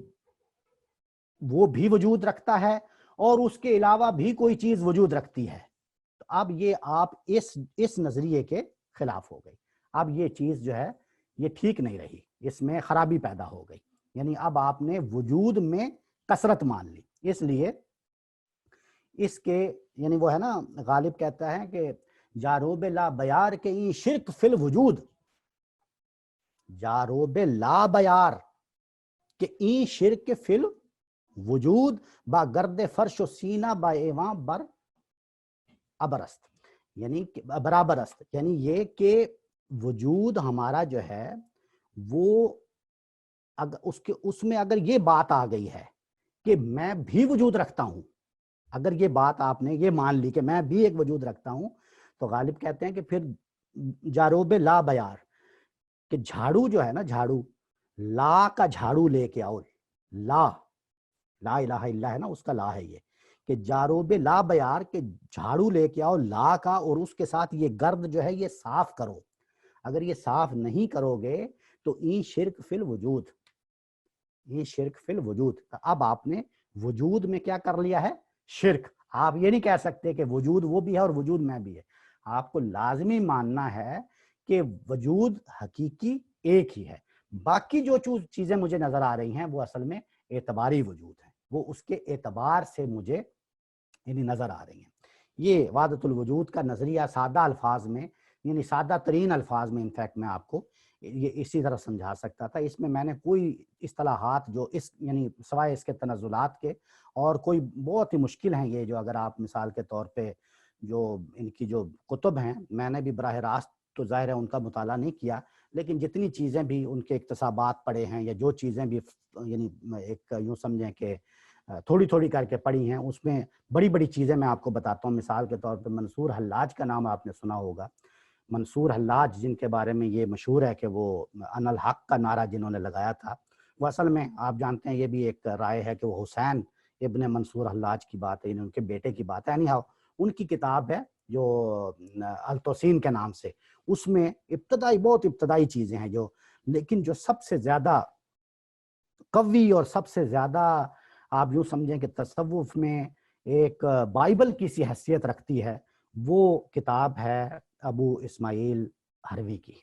[SPEAKER 2] وہ بھی وجود رکھتا ہے اور اس کے علاوہ بھی کوئی چیز وجود رکھتی ہے، تو اب یہ آپ اس نظریے کے خلاف ہو گئی. اب یہ چیز جو ہے یہ ٹھیک نہیں رہی، اس میں خرابی پیدا ہو گئی. یعنی اب آپ نے وجود میں کثرت مان لی. اس لیے اس کے یعنی وہ ہے نا، غالب کہتا ہے کہ جاروب لا بیار کے این شرک فی الوجود، جاروب لا بیار کہ این شرک فی الوجود با گرد فرش و سینہ با ایوان بر ابرست، یعنی برابر است. یعنی یہ کہ وجود ہمارا جو ہے وہ اس میں اگر یہ بات آ گئی ہے کہ میں بھی وجود رکھتا ہوں، اگر یہ بات آپ نے یہ مان لی کہ میں بھی ایک وجود رکھتا ہوں، تو غالب کہتے ہیں کہ پھر جاروب لا بیار کہ جھاڑو جو ہے نا، جھاڑو لا کا جھاڑو لے کے آؤ، لا الہ الا ہے نا، اس کا لا ہے یہ کہ جاروب لا بیار کہ جھاڑو لے کے آؤ لا کا، اور اس کے ساتھ یہ گرد جو ہے یہ صاف کرو. اگر یہ صاف نہیں کرو گے تو این شرک فی الوجود، یہ شرک فی الوجود. اب آپ نے وجود میں کیا کر لیا ہے؟ شرک. آپ یہ نہیں کہہ سکتے کہ وجود وہ بھی ہے اور وجود میں بھی ہے. آپ کو لازمی ماننا ہے کہ وجود حقیقی ایک ہی ہے. باقی جو چیزیں مجھے نظر آ رہی ہیں وہ اصل میں اعتباری وجود ہیں، وہ اس کے اعتبار سے مجھے یعنی نظر آ رہی ہیں. یہ وحدت الوجود کا نظریہ سادہ الفاظ میں، یعنی سادہ ترین الفاظ میں انفیکٹ میں آپ کو یہ اسی طرح سمجھا سکتا تھا. اس میں نے کوئی اصطلاحات جو یعنی سوائے اس کے تنزلات کے اور کوئی بہت ہی مشکل ہیں یہ، جو اگر آپ مثال کے طور پہ جو ان کی جو کتب ہیں، میں نے بھی براہ راست تو ظاہر ہے ان کا مطالعہ نہیں کیا، لیکن جتنی چیزیں بھی ان کے اقتصابات پڑھے ہیں یا جو چیزیں بھی یعنی ایک یوں سمجھیں کہ تھوڑی تھوڑی کر کے پڑھی ہیں، اس میں بڑی بڑی چیزیں میں آپ کو بتاتا ہوں. مثال کے طور پہ منصور حلاج کا نام آپ نے سنا ہوگا. منصور حلاج جن کے بارے میں یہ مشہور ہے کہ وہ انا الحق کا نعرہ جنہوں نے لگایا تھا، وہ اصل میں آپ جانتے ہیں یہ بھی ایک رائے ہے کہ وہ حسین ابن منصور حلاج کی بات ہے، یعنی ان کے بیٹے کی بات ہے. ان کی کتاب ہے جو التوسین کے نام سے، اس میں بہت ابتدائی چیزیں ہیں جو، لیکن جو سب سے زیادہ قوی اور سب سے زیادہ آپ یوں سمجھیں کہ تصوف میں ایک بائبل کی سی حیثیت رکھتی ہے، وہ کتاب ہے ابو اسماعیل ہروی کی.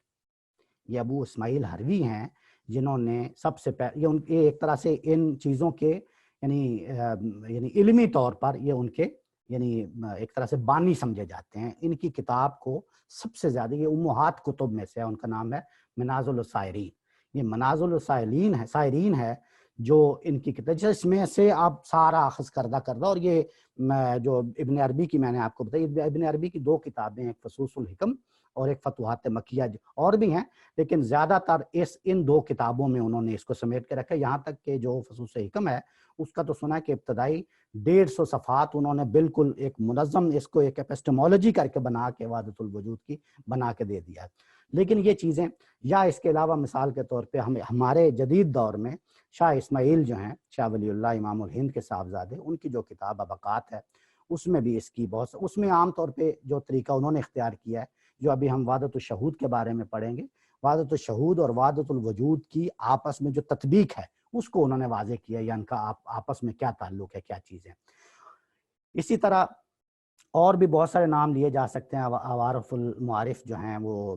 [SPEAKER 2] یہ ابو اسماعیل ہروی ہیں جنہوں نے سب سے یہ ایک طرح سے ان چیزوں کے یعنی علمی طور پر یہ ان کے یعنی ایک طرح سے بانی سمجھے جاتے ہیں. ان کی کتاب کو سب سے زیادہ، یہ امہات کتب میں سے ہے، ان کا نام ہے منازل السائرین. یہ منازل السائرین ہے جو ان کی کتاب، جس میں سے آپ سارا اخذ کردہ اور یہ جو ابن عربی کی میں نے آپ کو بتائی، ابن عربی کی دو کتابیں، ایک فصوص الحکم اور ایک فتوحات مکیہ، اور بھی ہیں لیکن زیادہ تر ان دو کتابوں میں انہوں نے اس کو سمیٹ کے رکھا. یہاں تک کہ جو فصوص حکم ہے اس کا تو سنا کہ ابتدائی 150 صفحات انہوں نے بالکل ایک منظم اس کو ایک ایپسٹمولوجی کر کے بنا کے وحدت الوجود کی بنا کے دے دیا ہے. لیکن یہ چیزیں، یا اس کے علاوہ مثال کے طور پہ ہمارے جدید دور میں شاہ اسماعیل جو ہیں، شاہ ولی اللہ امام الہند کے صاحبزادے، ان کی جو کتاب ابقات ہے اس میں بھی اس کی اس میں عام طور پہ جو طریقہ انہوں نے اختیار کیا ہے، جو ابھی ہم وحدت الشہود کے بارے میں پڑھیں گے، وحدت الشہود اور وحدت الوجود کی آپس میں جو تطبیق ہے اس کو انہوں نے واضح کیا، یا ان کا آپس میں کیا تعلق ہے، کیا چیزیں. اسی طرح اور بھی بہت سارے نام لیے جا سکتے ہیں. عوارف المعارف جو ہیں وہ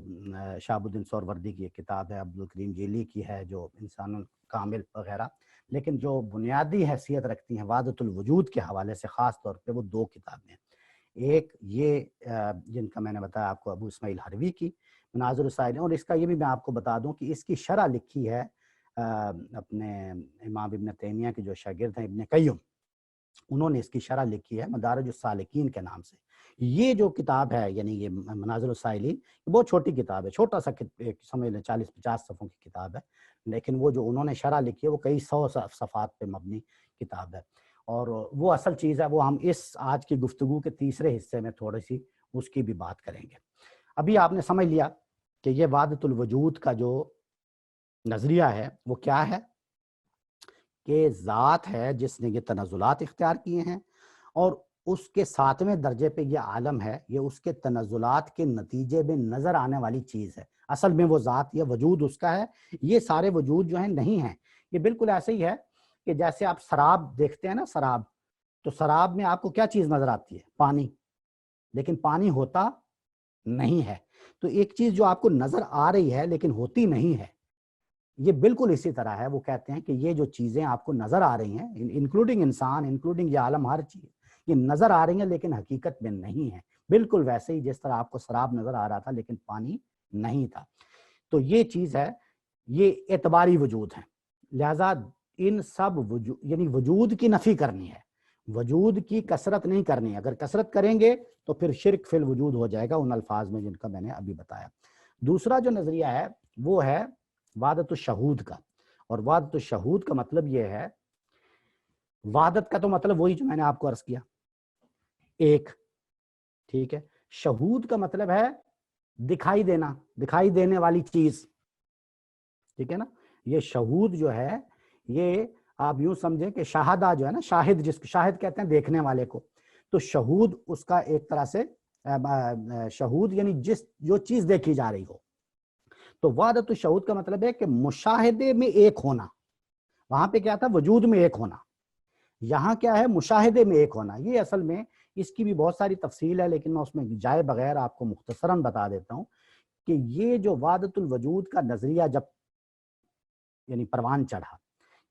[SPEAKER 2] شہاب الدین سہروردی کی ایک کتاب ہے، عبدالکریم جیلی کی ہے جو انسان کامل وغیرہ. لیکن جو بنیادی حیثیت رکھتی ہیں وحدت الوجود کے حوالے سے خاص طور پہ وہ دو کتابیں ہیں. ایک یہ جن کا میں نے بتایا آپ کو، ابو اسماعیل ہروی کی منازل السائرین، اور اس کا یہ بھی میں آپ کو بتا دوں کہ اس کی شرح لکھی ہے اپنے امام ابن تیمیہ کے جو شاگرد ہیں ابن قیم، انہوں نے اس کی شرح لکھی ہے مدارج السالکین کے نام سے. یہ جو کتاب ہے یعنی یہ منازل السائلین، بہت چھوٹی کتاب ہے، چھوٹا سا سمجھ لیں 40-50 صفحوں کی کتاب ہے، لیکن وہ جو انہوں نے شرح لکھی ہے وہ کئی 100 صفحات پہ مبنی کتاب ہے. اور وہ اصل چیز ہے، وہ ہم اس آج کی گفتگو کے تیسرے حصے میں تھوڑی سی اس کی بھی بات کریں گے۔ ابھی آپ نے سمجھ لیا کہ یہ وحدت الوجود کا جو نظریہ ہے وہ کیا ہے، کہ ذات ہے جس نے یہ تنزلات اختیار کیے ہیں، اور اس کے 7ویں درجے پہ یہ عالم ہے، یہ اس کے تنزلات کے نتیجے میں نظر آنے والی چیز ہے۔ اصل میں وہ ذات یا وجود اس کا ہے، یہ سارے وجود جو ہیں نہیں ہیں۔ یہ بالکل ایسے ہی ہے کہ جیسے آپ سراب دیکھتے ہیں نا، سراب، تو سراب میں آپ کو کیا چیز نظر آتی ہے؟ پانی، لیکن پانی ہوتا نہیں ہے۔ تو ایک چیز جو آپ کو نظر آ رہی ہے لیکن ہوتی نہیں ہے، یہ بالکل اسی طرح ہے۔ وہ کہتے ہیں کہ یہ جو چیزیں آپ کو نظر آ رہی ہیں، انکلوڈنگ انسان، انکلوڈنگ یہ عالم، ہر چیز یہ نظر آ رہی ہیں لیکن حقیقت میں نہیں ہے۔ بالکل ویسے ہی جس طرح آپ کو سراب نظر آ رہا تھا لیکن پانی نہیں تھا۔ تو یہ چیز ہے، یہ اعتباری وجود ہے۔ لہذا ان سب وجود، یعنی وجود کی نفی کرنی ہے، وجود کی کثرت نہیں کرنی ہے۔ اگر کثرت کریں گے تو پھر شرک فی الوجود ہو جائے گا ان الفاظ میں جن کا میں نے ابھی بتایا۔ دوسرا جو نظریہ ہے وہ ہے وحدت الشہود کا، اور وحدت الشہود کا مطلب یہ ہے، وحدت کا تو مطلب وہی جو میں نے آپ کو عرض کیا، ایک، ٹھیک ہے۔ شہود کا مطلب ہے دکھائی دینا، دکھائی دینے والی چیز، ٹھیک ہے نا۔ یہ شہود جو ہے، یہ آپ یوں سمجھیں کہ شاہدہ جو ہے نا، شاہد، جس کو شاہد کہتے ہیں دیکھنے والے کو، تو شہود اس کا ایک طرح سے شہود یعنی جو چیز دیکھی جا رہی ہو۔ تو وحدت الشہود کا مطلب ہے کہ مشاہدے میں ایک ہونا۔ وہاں پہ کیا تھا؟ وجود میں ایک ہونا۔ یہاں کیا ہے؟ مشاہدے میں ایک ہونا۔ یہ اصل میں اس کی بھی بہت ساری تفصیل ہے، لیکن میں اس میں جائے بغیر آپ کو مختصراً بتا دیتا ہوں کہ یہ جو وحدت الوجود کا نظریہ جب یعنی پروان چڑھا،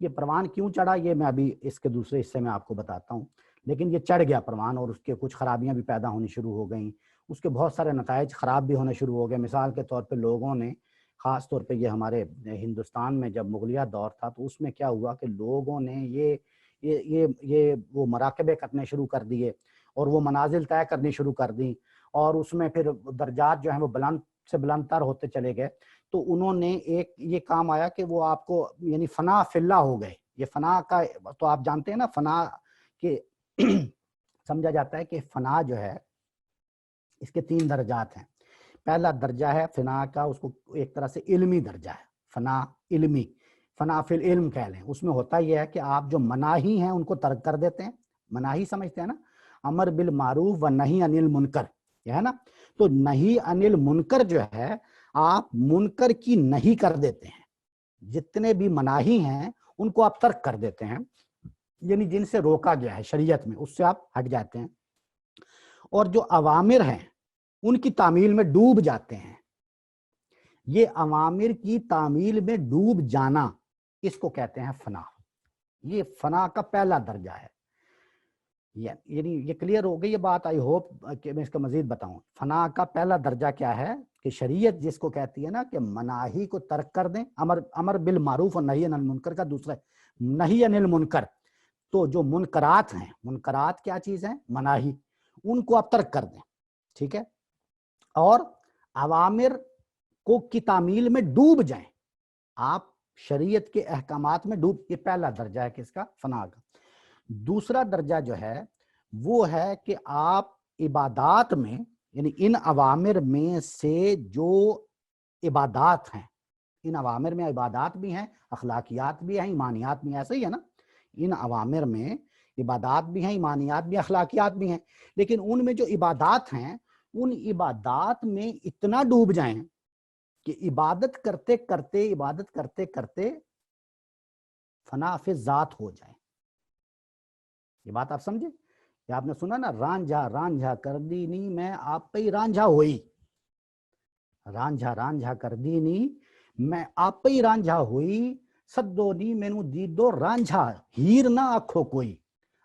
[SPEAKER 2] یہ پروان کیوں چڑھا یہ میں ابھی اس کے دوسرے حصے میں آپ کو بتاتا ہوں، لیکن یہ چڑھ گیا پروان، اور اس کے کچھ خرابیاں بھی پیدا ہونی شروع ہو گئیں، اس کے بہت سارے نتائج خراب بھی ہونے شروع ہو گئے۔ مثال کے طور پہ لوگوں نے، خاص طور پہ یہ ہمارے ہندوستان میں جب مغلیہ دور تھا تو اس میں کیا ہوا کہ لوگوں نے یہ وہ مراقبے کرنے شروع کر دیے، اور وہ منازل طے کرنی شروع کر دیں، اور اس میں پھر درجات جو ہیں وہ بلند سے بلند تر ہوتے چلے گئے۔ تو انہوں نے ایک یہ کام آیا کہ وہ آپ کو یعنی فنا فی اللہ ہو گئے۔ یہ فنا کا تو آپ جانتے ہیں نا، فنا کے سمجھا جاتا ہے کہ فنا جو ہے اس کے 3 درجات ہیں۔ پہلا درجہ ہے فنا کا، اس کو ایک طرح سے علمی درجہ ہے، فنا علمی، فنا فی العلم کہہ لیں۔ اس میں ہوتا یہ ہے کہ آپ جو مناہی ہیں ان کو ترک کر دیتے ہیں۔ مناہی سمجھتے ہیں نا، امر بالمعروف و نہی عن المنکر، یہ ہے نا۔ تو نہی عن المنکر جو ہے، آپ منکر کی نہیں کر دیتے ہیں، جتنے بھی مناہی ہیں ان کو آپ ترک کر دیتے ہیں، یعنی جن سے روکا گیا ہے شریعت میں اس سے آپ ہٹ جاتے ہیں، اور جو اوامر ہیں ان کی تعمیل میں ڈوب جاتے ہیں۔ یہ اوامر کی تعمیل میں ڈوب جانا، اس کو کہتے ہیں فنا۔ یہ فنا کا پہلا درجہ ہے۔ یعنی یہ کلیئر ہو گئی یہ بات، آئی ہوپ کہ میں اس کا مزید بتاؤں۔ فنا کا پہلا درجہ کیا ہے کہ شریعت جس کو کہتی ہے نا کہ مناہی کو ترک کر دیں، امر بالمعروف اور نہی عن المنکر کا دوسرا ہے نہی عن المنکر۔ تو جو منکرات ہیں، منکرات کیا چیز ہیں؟ مناہی، ان کو آپ ترک کر دیں، ٹھیک ہے، اور اوامر کو کی تعمیل میں ڈوب جائیں، آپ شریعت کے احکامات میں ڈوب۔ یہ پہلا درجہ ہے کس کا؟ فنا کا۔ دوسرا درجہ جو ہے وہ ہے کہ آپ عبادات میں، یعنی ان اوامر میں سے جو عبادات ہیں، ان اوامر میں عبادات بھی ہیں، اخلاقیات بھی ہیں، ایمانیات بھی ہیں، ایسا ہی ہے نا۔ ان اوامر میں عبادات بھی ہیں، ایمانیات بھی ہیں، اخلاقیات بھی ہیں، لیکن ان میں جو عبادات ہیں ان عبادات میں اتنا ڈوب جائیں کہ عبادت کرتے کرتے فنا فی ذات ہو جائیں۔ یہ بات آپ سمجھے؟ کہ آپ نے سنا نا، رانجھا رانجھا کر دینی میں آپ پہ ہی رانجھا ہوئی، رانجھا رانجھا کر دینی میں آپ پہ ہی رانجھا ہوئی، سدو نی مینو دیدو رانجھا ہیر نہ آکھو کوئی۔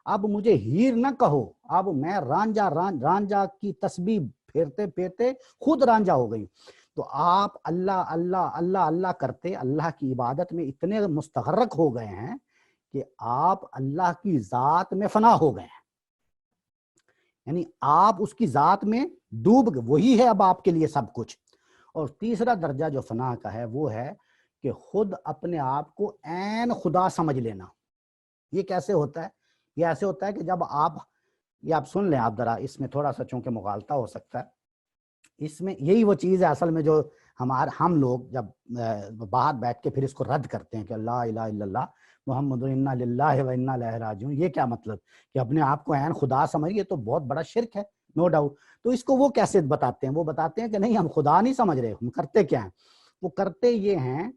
[SPEAKER 2] اب مجھے ہیر نہ کہو، اب میں رانجھا کی تسبیح پھیرتے پھیرتے خود رانجھا ہو گئی۔ تو آپ اللہ اللہ اللہ اللہ کرتے اللہ کی عبادت میں اتنے مستغرق ہو گئے ہیں کہ آپ اللہ کی ذات میں فنا ہو گئے ہیں، یعنی آپ اس کی ذات میں ڈوب گئے، وہی ہے اب آپ کے لیے سب کچھ۔ اور تیسرا درجہ جو فنا کا ہے وہ ہے کہ خود اپنے آپ کو عین خدا سمجھ لینا۔ یہ کیسے ہوتا ہے؟ یہ ایسے ہوتا ہے کہ جب آپ یہ آپ سن لیں آپ ذرا، اس میں تھوڑا سا چونکہ مغالطہ ہو سکتا ہے. اس میں یہی وہ چیز ہے اصل میں جو ہم لوگ جب باہر بیٹھ کے پھر اس کو رد کرتے ہیں کہ لا الہ الا اللہ محمد انا للہ و انا الیہ راجعون، یہ کیا مطلب کہ اپنے آپ کو عین خدا سمجھیے، تو بہت بڑا شرک ہے نو ڈاؤٹ. تو اس کو وہ کیسے بتاتے ہیں؟ وہ بتاتے ہیں کہ نہیں ہم خدا نہیں سمجھ رہے، ہم کرتے کیا ہیں؟ وہ کرتے یہ ہیں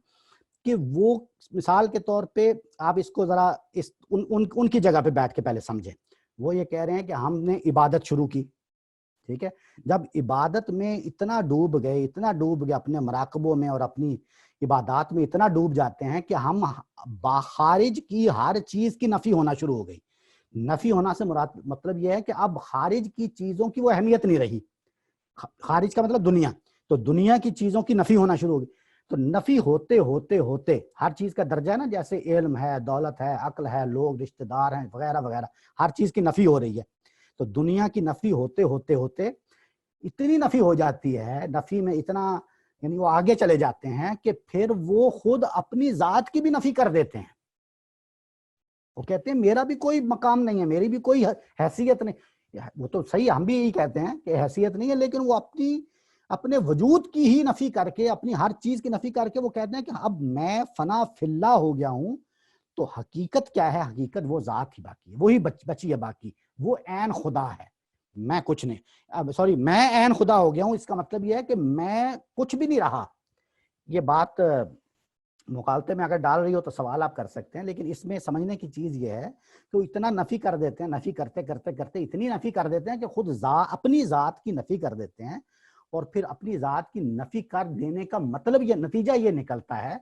[SPEAKER 2] کہ وہ مثال کے طور پہ آپ اس کو ذرا ان کی جگہ پہ بیٹھ کے پہلے سمجھیں. وہ یہ کہہ رہے ہیں کہ ہم نے عبادت شروع کی، ٹھیک ہے، جب عبادت میں اتنا ڈوب گئے اپنے مراقبوں میں اور اپنی عبادات میں اتنا ڈوب جاتے ہیں کہ ہم خارج کی ہر چیز کی نفی ہونا شروع ہو گئی. نفی ہونا سے مراد مطلب یہ ہے کہ اب خارج کی چیزوں کی وہ اہمیت نہیں رہی. خارج کا مطلب دنیا، تو دنیا کی چیزوں کی نفی ہونا شروع ہو گئی. تو نفی ہوتے ہوتے ہوتے ہر چیز کا درجہ ہے نا، جیسے علم ہے، دولت ہے، عقل ہے، لوگ رشتہ دار ہیں وغیرہ وغیرہ، ہر چیز کی نفی ہو رہی ہے. تو دنیا کی نفی ہوتے ہوتے ہوتے اتنی نفی ہو جاتی ہے، نفی میں اتنا یعنی وہ آگے چلے جاتے ہیں کہ پھر وہ خود اپنی ذات کی بھی نفی کر دیتے ہیں. وہ کہتے ہیں میرا بھی کوئی مقام نہیں ہے، میری بھی کوئی حیثیت نہیں. وہ تو صحیح، ہم بھی یہی کہتے ہیں کہ حیثیت نہیں ہے، لیکن وہ اپنے وجود کی ہی نفی کر کے، اپنی ہر چیز کی نفی کر کے وہ کہتے ہیں کہ اب میں فنا فی اللہ ہو گیا ہوں. تو حقیقت کیا ہے؟ حقیقت وہ ذات ہی باقی ہے، وہی بچی ہے باقی، وہ عین خدا ہے، میں کچھ نہیں. اب سوری، میں عین خدا ہو گیا ہوں، اس کا مطلب یہ ہے کہ میں کچھ بھی نہیں رہا. یہ بات مقالطے میں اگر ڈال رہی ہو تو سوال آپ کر سکتے ہیں، لیکن اس میں سمجھنے کی چیز یہ ہے کہ وہ اتنا نفی کر دیتے ہیں، نفی کرتے کرتے کرتے اتنی نفی کر دیتے ہیں کہ خود اپنی ذات کی نفی کر دیتے ہیں. اور پھر اپنی ذات کی نفی کر دینے کا مطلب یہ نتیجہ یہ نکلتا ہے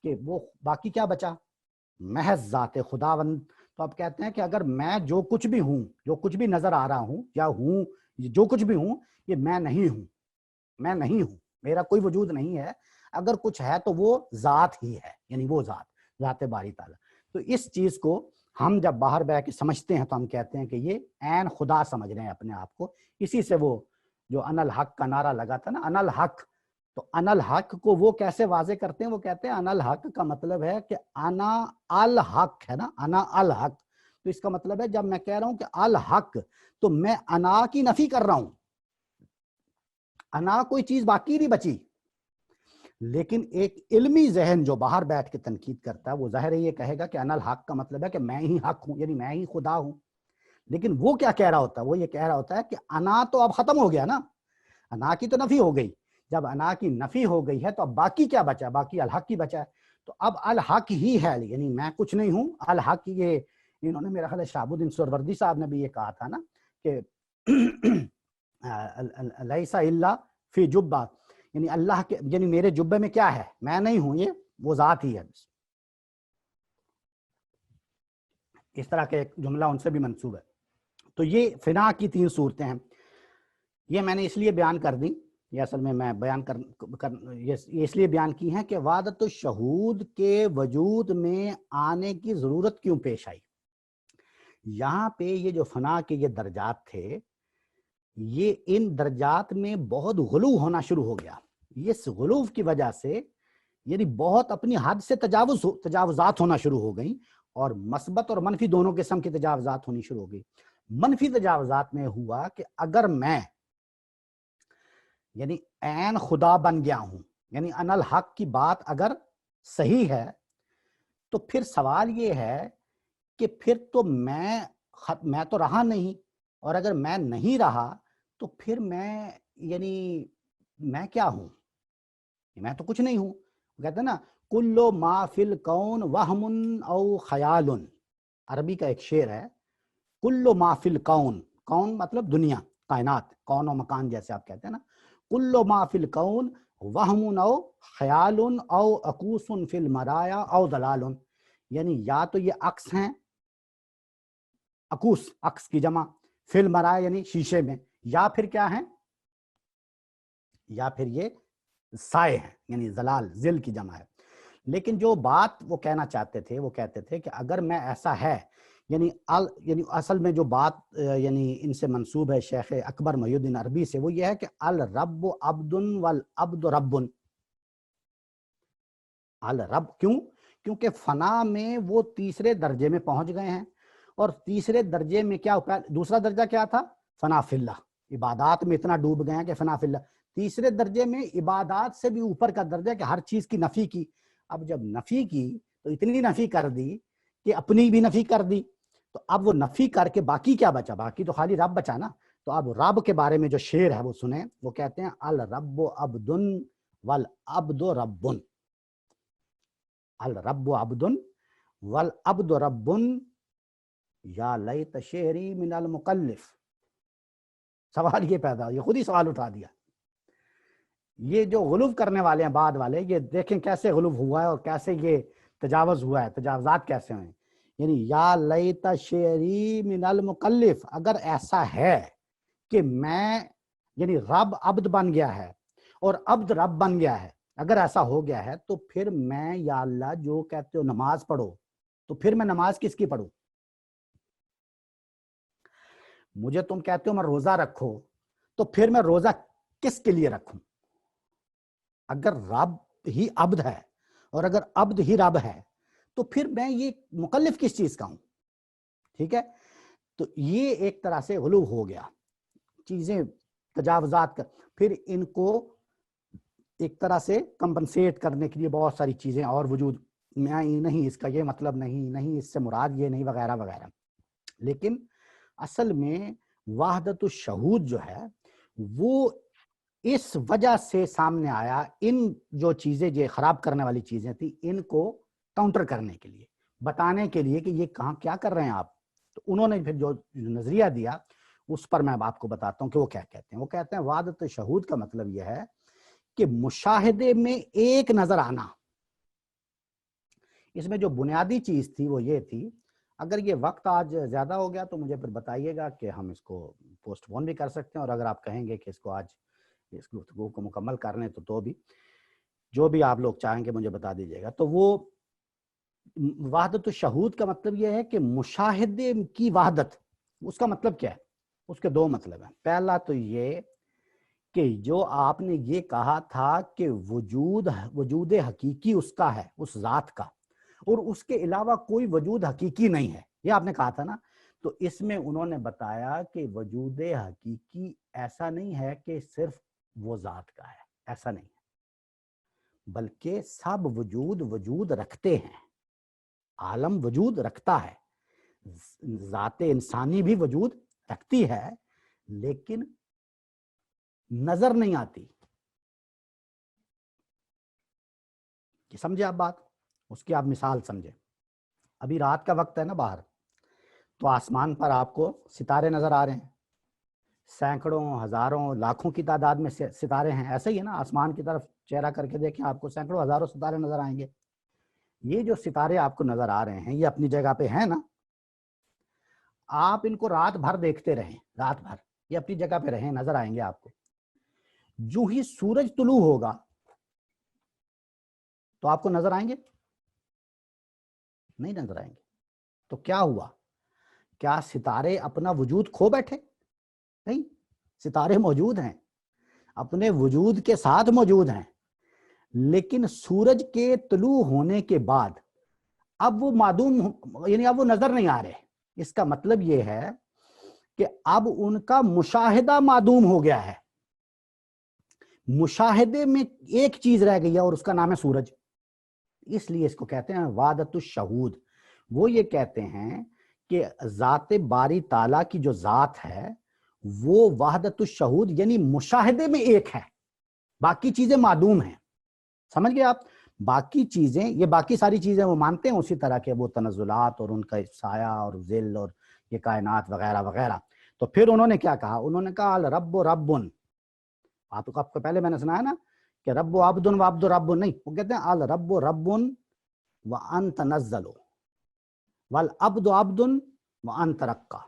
[SPEAKER 2] کہ وہ باقی کیا بچا؟ محض ذات خداوند. تو آپ کہتے ہیں کہ اگر میں جو کچھ بھی ہوں، جو کچھ بھی نظر آ رہا ہوں یا ہوں، جو کچھ بھی ہوں، یہ میں نہیں ہوں، میں نہیں ہوں، میرا کوئی وجود نہیں ہے. اگر کچھ ہے تو وہ ذات ہی ہے، یعنی وہ ذات باری تعالیٰ. تو اس چیز کو ہم جب باہر بیٹھ کے سمجھتے ہیں تو ہم کہتے ہیں کہ یہ عین خدا سمجھ رہے ہیں اپنے آپ کو. اسی سے وہ جو ان الحق کا نعرہ لگا تھا نا، ان الحق، تو ان الحق کو وہ کیسے واضح کرتے ہیں؟ وہ کہتے ہیں ان الحق کا مطلب ہے کہ انا الحق ہے نا، انا الحق. تو اس کا مطلب ہے جب میں کہہ رہا ہوں کہ الحق، تو میں انا کی نفی کر رہا ہوں، انا کوئی چیز باقی نہیں بچی. لیکن ایک علمی ذہن جو باہر بیٹھ کے تنقید کرتا ہے وہ ظاہر ہے یہ کہے گا کہ ان الحق کا مطلب ہے کہ میں ہی حق ہوں، یعنی میں ہی خدا ہوں. لیکن وہ کیا کہہ رہا ہوتا ہے؟ وہ یہ کہہ رہا ہوتا ہے کہ انا تو اب ختم ہو گیا نا، انا کی تو نفی ہو گئی. جب انا کی نفی ہو گئی ہے تو اب باقی کیا بچا؟ باقی الحق ہی بچا ہے. تو اب الحق ہی ہے، یعنی میں کچھ نہیں ہوں، الحق. یہ انہوں نے میرا خیال ہے شہاب الدین سہروردی صاحب نے بھی یہ کہا تھا نا کہ لیس الا فی جبہ، یعنی اللہ کے، یعنی میرے جبے میں کیا ہے؟ میں نہیں ہوں، یہ وہ ذات ہی ہے. اس طرح کا ایک جملہ ان سے بھی منسوب ہے. تو یہ فنا کی 3 صورتیں ہیں. یہ میں نے اس لیے بیان کر دی، یہ اصل میں بیان یہ اس لیے بیان کی ہیں کہ وحدت الشہود کے وجود میں آنے کی ضرورت کیوں پیش آئی. یہاں پہ یہ جو فنا کے یہ درجات تھے، یہ ان درجات میں بہت غلو ہونا شروع ہو گیا. اس غلو کی وجہ سے یعنی بہت اپنی حد سے تجاوزات ہونا شروع ہو گئیں، اور مثبت اور منفی دونوں قسم کی تجاوزات ہونی شروع ہو گئی. منفی تجاوزات میں ہوا کہ اگر میں یعنی عین خدا بن گیا ہوں، یعنی ان الحق کی بات اگر صحیح ہے، تو پھر سوال یہ ہے کہ پھر تو میں تو رہا نہیں، اور اگر میں نہیں رہا تو پھر میں یعنی میں کیا ہوں؟ میں تو کچھ نہیں ہوں. کہتے ہیں نا کل ما فی الکون وہم او خیال. عربی کا ایک شعر ہے، کل ما فی الکون، کون مطلب دنیا، کائنات، کون و مکان جیسے آپ کہتے ہیں نا. کل ما فی الکون وہم او خیال او عکوس فی المرایا او ضلال. یعنی یا تو یہ عکس ہیں، عکوس عکس کی جمع، فی المرایا یعنی شیشے میں، یا پھر کیا ہیں؟ یا پھر یہ سائے ہیں، یعنی ضلال، ذل کی جمع ہے. لیکن جو بات وہ کہنا چاہتے تھے، وہ کہتے تھے کہ اگر میں ایسا ہے، یعنی اصل میں جو بات یعنی ان سے منسوب ہے شیخ اکبر محی الدین عربی سے، وہ یہ ہے کہ الرب عبد والعبد رب. الرب کیوں؟ کیونکہ فنا میں وہ تیسرے درجے میں پہنچ گئے ہیں، اور تیسرے درجے میں کیا، دوسرا درجہ کیا تھا؟ فنا فی اللہ، عبادات میں اتنا ڈوب گئے ہیں کہ فنا فی اللہ. تیسرے درجے میں عبادات سے بھی اوپر کا درجہ کہ ہر چیز کی نفی کی. اب جب نفی کی تو اتنی نفی کر دی کہ اپنی بھی نفی کر دی. تو اب وہ نفی کر کے باقی کیا بچا؟ باقی تو خالی رب بچا نا. تو اب رب کے بارے میں جو شعر ہے وہ سنیں. وہ کہتے ہیں الرب عبد والعبد رب، الرب عبد والعبد رب یا لیت شعری من المکلف. سوال یہ پیدا، یہ خود ہی سوال اٹھا دیا. یہ جو غلو کرنے والے ہیں بعد والے، یہ دیکھیں کیسے غلو ہوا ہے اور کیسے یہ تجاوز ہوا ہے، تجاوزات کیسے ہوئے ہیں. یعنی یا لیت شعری من المکلف، اگر ایسا ہے کہ میں، یعنی رب عبد بن گیا ہے اور عبد رب بن گیا ہے، اگر ایسا ہو گیا ہے تو پھر میں یا اللہ جو کہتے ہو نماز پڑھو، تو پھر میں نماز کس کی پڑھوں؟ مجھے تم کہتے ہو میں روزہ رکھو، تو پھر میں روزہ کس کے لیے رکھوں؟ اگر رب ہی عبد ہے اور اگر عبد ہی رب ہے تو پھر میں یہ مکلف کس چیز کا ہوں؟ ٹھیک ہے. تو یہ ایک طرح سے غلو ہو گیا، چیزیں تجاوزات کا. پھر ان کو ایک طرح سے کمپنسیٹ کرنے کے لیے بہت ساری چیزیں اور وجود میں آئی، نہیں اس کا یہ مطلب نہیں اس سے مراد یہ نہیں، وغیرہ وغیرہ. لیکن اصل میں وحدت الشہود جو ہے وہ اس وجہ سے سامنے آیا، ان جو چیزیں جو خراب کرنے والی چیزیں تھی ان کو کاؤنٹر کرنے کے لیے، بتانے کے لیے کہ یہ کہاں کیا کر رہے ہیں آپ. تو انہوں نے پھر جو نظریہ دیا اس پر میں آپ کو بتاتا ہوں کہ وہ کیا کہتے ہیں. وہ کہتے ہیں وحدت الشہود کا مطلب یہ ہے کہ مشاہدے میں ایک نظر آنا. اس میں جو بنیادی چیز تھی وہ یہ تھی، اگر یہ وقت آج زیادہ ہو گیا تو مجھے پھر بتائیے گا کہ ہم اس کو پوسٹ پون بھی کر سکتے ہیں، اور اگر آپ کہیں گے کہ اس کو آج اس گفتگو کو مکمل کر لیں تو بھی جو بھی آپ لوگ چاہیں گے مجھے بتا دیجیے گا. تو وہ وحدت الشہود کا مطلب یہ ہے کہ مشاہدے کی وحدت. اس کا مطلب کیا ہے؟ اس کے دو مطلب ہیں. پہلا تو یہ کہ جو آپ نے یہ کہا تھا کہ وجود حقیقی اس کا ہے، اس ذات کا، اور اس کے علاوہ کوئی وجود حقیقی نہیں ہے، یہ آپ نے کہا تھا نا. تو اس میں انہوں نے بتایا کہ وجود حقیقی ایسا نہیں ہے کہ صرف وہ ذات کا ہے، ایسا نہیں ہے، بلکہ سب وجود رکھتے ہیں. عالم وجود رکھتا ہے، ذات انسانی بھی وجود رکھتی ہے، لیکن نظر نہیں آتی. سمجھے آپ بات؟ اس کی آپ مثال سمجھے. ابھی رات کا وقت ہے نا باہر، تو آسمان پر آپ کو ستارے نظر آ رہے ہیں، سینکڑوں، ہزاروں، لاکھوں کی تعداد میں ستارے ہیں. ایسا ہی ہے نا، آسمان کی طرف چہرہ کر کے دیکھیں آپ کو سینکڑوں ہزاروں ستارے نظر آئیں گے. یہ جو ستارے آپ کو نظر آ رہے ہیں یہ اپنی جگہ پہ ہیں نا، آپ ان کو رات بھر دیکھتے رہیں، رات بھر یہ اپنی جگہ پہ رہیں، نظر آئیں گے آپ کو. جو ہی سورج طلوع ہوگا تو آپ کو نظر آئیں گے؟ نہیں نظر آئیں گے. تو کیا ہوا؟ کیا ستارے اپنا وجود کھو بیٹھے؟ نہیں، ستارے موجود ہیں، اپنے وجود کے ساتھ موجود ہیں، لیکن سورج کے طلوع ہونے کے بعد اب وہ معدوم، یعنی اب وہ نظر نہیں آ رہے. اس کا مطلب یہ ہے کہ اب ان کا مشاہدہ معدوم ہو گیا ہے. مشاہدے میں ایک چیز رہ گئی ہے اور اس کا نام ہے سورج. اس لیے اس کو کہتے ہیں وحدت الشہود. وہ یہ کہتے ہیں کہ ذات باری تعالیٰ کی جو ذات ہے وہ وحدت الشہود یعنی مشاہدے میں ایک ہے، باقی چیزیں معدوم ہیں. سمجھ گئے آپ؟ باقی چیزیں، یہ باقی ساری چیزیں وہ مانتے ہیں اسی طرح کے وہ تنزلات اور ان کا سایہ اور ذل اور یہ کائنات وغیرہ وغیرہ. تو پھر انہوں نے کیا کہا؟ انہوں نے کہا الرب رب. آپ کو پہلے میں نے سنا ہے نا کہ رب و عبد و عبد رب نہیں، وہ کہتے ہیں الرب رب وانت نزل والعبد عبد وانت رقا.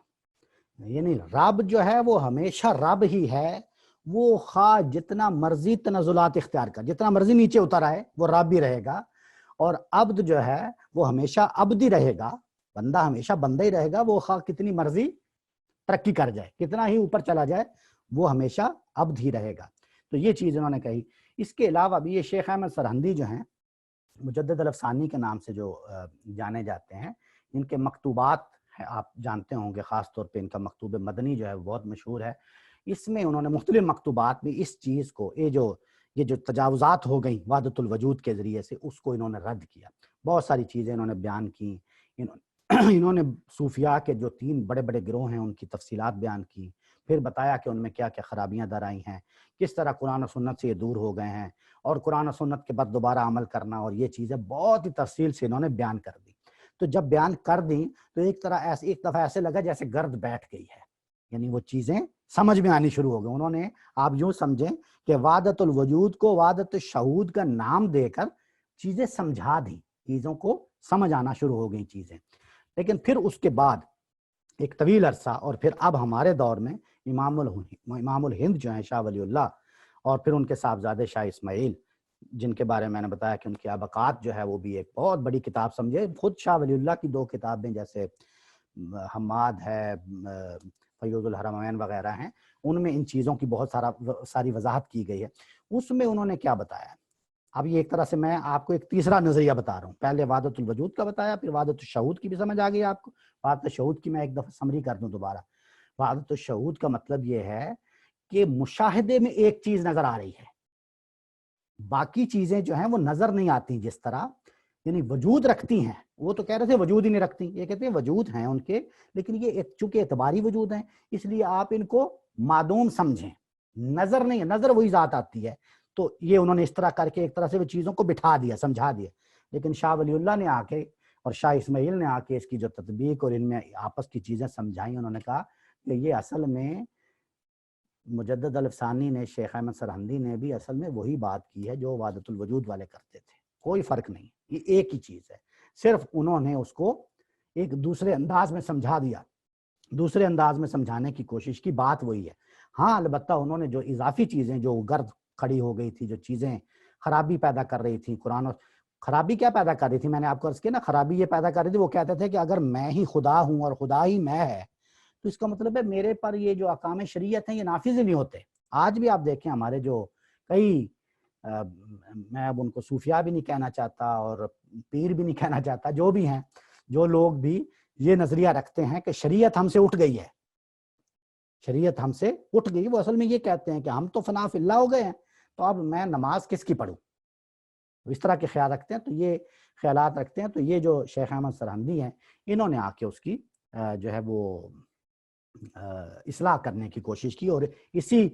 [SPEAKER 2] یعنی رب جو ہے وہ ہمیشہ رب ہی ہے، وہ خواہ جتنا مرضی تنزلات اختیار کر، جتنا مرضی نیچے اتر آئے وہ رب ہی رہے گا. اور عبد جو ہے وہ ہمیشہ عبد ہی رہے گا، بندہ ہمیشہ بندہ ہی رہے گا، وہ خواہ کتنی مرضی ترقی کر جائے، کتنا ہی اوپر چلا جائے، وہ ہمیشہ عبد ہی رہے گا. تو یہ چیز انہوں نے کہی. اس کے علاوہ بھی یہ شیخ احمد سرہندی جو ہیں، مجدد الافسانی کے نام سے جو جانے جاتے ہیں، ان کے مکتوبات ہے، آپ جانتے ہوں گے، خاص طور پہ ان کا مکتوب مدنی جو ہے بہت مشہور ہے. اس میں انہوں نے مختلف مکتوبات میں اس چیز کو، یہ جو تجاوزات ہو گئیں وحدت الوجود کے ذریعے سے، اس کو انہوں نے رد کیا. بہت ساری چیزیں انہوں نے بیان کی. انہوں نے صوفیاء کے جو 3 بڑے بڑے گروہ ہیں ان کی تفصیلات بیان کی، پھر بتایا کہ ان میں کیا کیا خرابیاں در آئی ہیں، کس طرح قرآن و سنت سے یہ دور ہو گئے ہیں، اور قرآن و سنت کے بعد دوبارہ عمل کرنا، اور یہ چیزیں بہت ہی تفصیل سے انہوں نے بیان کر دی. تو جب بیان کر دیں تو ایک دفعہ ایسے لگا جیسے گرد بیٹھ گئی ہے، یعنی وہ چیزیں سمجھ میں آنی شروع ہو گئی. انہوں نے، آپ یوں سمجھیں کہ وحدت الوجود کو وحدت الشہود کا نام دے کر چیزیں سمجھا دیں، چیزوں کو سمجھ آنا شروع ہو گئی چیزیں. لیکن پھر اس کے بعد ایک طویل عرصہ، اور پھر اب ہمارے دور میں امام الہند جو ہیں شاہ ولی اللہ، اور پھر ان کے صاحبزادے شاہ اسماعیل، جن کے بارے میں میں نے بتایا کہ ان کی ابقات جو ہے وہ بھی ایک بہت بڑی کتاب سمجھے. خود شاہ ولی اللہ کی 2 کتابیں جیسے حماد ہے، فیوض الحرمین وغیرہ ہیں، ان میں ان چیزوں کی بہت ساری وضاحت کی گئی ہے. اس میں انہوں نے کیا بتایا؟ اب یہ ایک طرح سے میں آپ کو ایک تیسرا نظریہ بتا رہا ہوں. پہلے وحدت الوجود کا بتایا، پھر وحدت الشہود کی بھی سمجھ آ گئی آپ کو. وحدت الشہود کی میں ایک دفعہ سمری کر دوں دوبارہ. وحدت الشہود کا مطلب یہ ہے کہ مشاہدے میں ایک چیز نظر آ رہی ہے، باقی چیزیں جو ہیں وہ نظر نہیں آتی. جس طرح یعنی وجود رکھتی ہیں، وہ تو کہہ رہے تھے وجود ہی نہیں رکھتی، یہ کہتے ہیں وجود ہیں ان کے، لیکن یہ چونکہ اعتباری وجود ہیں اس لیے آپ ان کو معدوم سمجھیں، نظر نہیں ہے، نظر وہی ذات آتی ہے. تو یہ انہوں نے اس طرح کر کے ایک طرح سے وہ چیزوں کو بٹھا دیا، سمجھا دیا. لیکن شاہ ولی اللہ نے آ کے اور شاہ اسماعیل نے آ کے اس کی جو تطبیق اور ان میں آپس کی چیزیں سمجھائیں، انہوں نے کہا کہ یہ اصل میں مجدد الفسانی نے، شیخ احمد سرہندی نے بھی اصل میں وہی بات کی ہے جو وحدت الوجود والے کرتے تھے. کوئی فرق نہیں، یہ ایک ہی چیز ہے، صرف انہوں نے اس کو ایک دوسرے انداز میں سمجھا دیا، دوسرے انداز میں سمجھانے کی کوشش کی. بات وہی ہے. ہاں البتہ انہوں نے جو اضافی چیزیں جو گرد کھڑی ہو گئی تھی، جو چیزیں خرابی پیدا کر رہی تھی، قرآن خرابی کیا پیدا کر رہی تھی، میں نے آپ کو عرض کیا نا، خرابی یہ پیدا کر رہی تھی، وہ کہتے تھے کہ اگر میں ہی خدا ہوں اور خدا ہی میں ہے تو اس کا مطلب ہے میرے پر یہ جو احکام شریعت ہیں یہ نافذ ہی نہیں ہوتے. آج بھی آپ دیکھیں ہمارے جو کئی میں اب ان کو صوفیاء بھی نہیں کہنا چاہتا اور پیر بھی نہیں کہنا چاہتا، جو بھی ہیں، جو لوگ بھی یہ نظریہ رکھتے ہیں کہ شریعت ہم سے اٹھ گئی ہے، شریعت ہم سے اٹھ گئی، وہ اصل میں یہ کہتے ہیں کہ ہم تو فنا فی اللہ ہو گئے ہیں، تو اب میں نماز کس کی پڑھوں، اس طرح کے خیال رکھتے ہیں. تو یہ خیالات رکھتے ہیں. تو یہ جو شیخ احمد سرہندی ہیں، انہوں نے آ کے اس کی جو ہے وہ اصلاح کرنے کی کوشش کی، اور اسی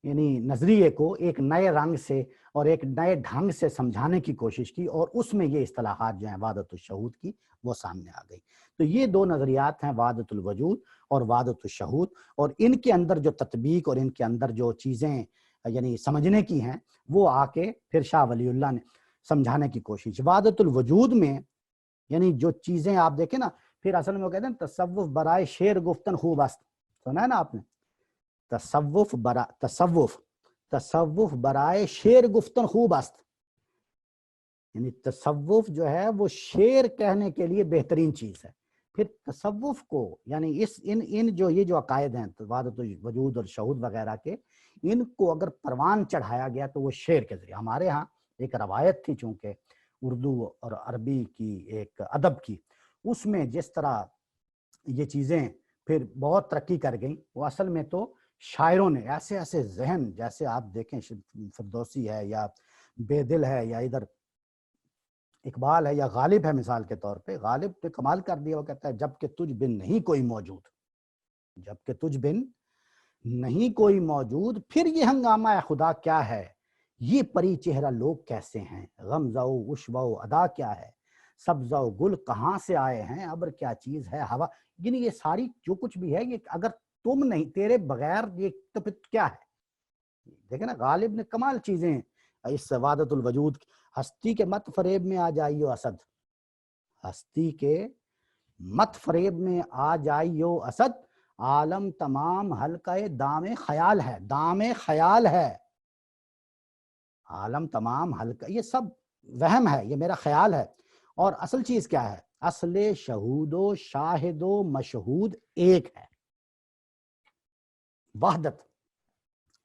[SPEAKER 2] یعنی نظریے کو ایک نئے رنگ سے اور ایک نئے ڈھنگ سے سمجھانے کی کوشش کی، اور اس میں یہ اصطلاحات جو ہیں وحدت الشہود کی وہ سامنے آ گئی. تو یہ 2 نظریات ہیں، وحدت الوجود اور وحدت الشہود، اور ان کے اندر جو تطبیق اور ان کے اندر جو چیزیں یعنی سمجھنے کی ہیں وہ آ کے پھر شاہ ولی اللہ نے سمجھانے کی کوشش. وحدت الوجود میں یعنی جو چیزیں آپ دیکھیں نا، پھر اصل میں وہ کہتے ہیں تصوف برائے شعر گفتن خوب است. سنا ہے نا آپ نے؟ تصوف برائے شعر گفتن خوب است، یعنی تصوف جو ہے وہ شعر کہنے کے لیے بہترین چیز ہے. پھر تصوف کو یعنی ان یہ جو عقائد ہیں وحدت الوجود اور شہود وغیرہ کے، ان کو اگر پروان چڑھایا گیا تو وہ شعر کے ذریعے. ہمارے ہاں ایک روایت تھی چونکہ اردو اور عربی کی ایک ادب کی، اس میں جس طرح یہ چیزیں پھر بہت ترقی کر گئیں، وہ اصل میں تو شاعروں نے ایسے ایسے ذہن، جیسے آپ دیکھیں فردوسی ہے یا بے دل ہے یا ادھر اقبال ہے یا غالب ہے، مثال کے طور پہ غالب نے کمال کر دیا. وہ کہتا ہے جب کہ تجھ بن نہیں کوئی موجود، جب کہ تجھ بن نہیں کوئی موجود، پھر یہ ہنگامہ خدا کیا ہے، یہ پری چہرہ لوگ کیسے ہیں، غمزہ و عشوہ و ادا کیا ہے، سبزہ و گل کہاں سے آئے ہیں، ابر کیا چیز ہے ہوا. یعنی یہ ساری جو کچھ بھی ہے، یہ اگر تم نہیں، تیرے بغیر یہ تو پھر کیا ہے. دیکھیں نا، غالب نے کمال چیزیں اس وحدت الوجود، ہستی کے مت فریب میں آ جائیو اسد، ہستی کے مت فریب میں آ جائیو اسد، عالم تمام حلقہ دام خیال ہے، دام خیال ہے، عالم تمام حلقہ، یہ سب وہم ہے، یہ میرا خیال ہے. اور اصل چیز کیا ہے؟ اصل شہود و شاہد و مشہود ایک ہے، وحدت.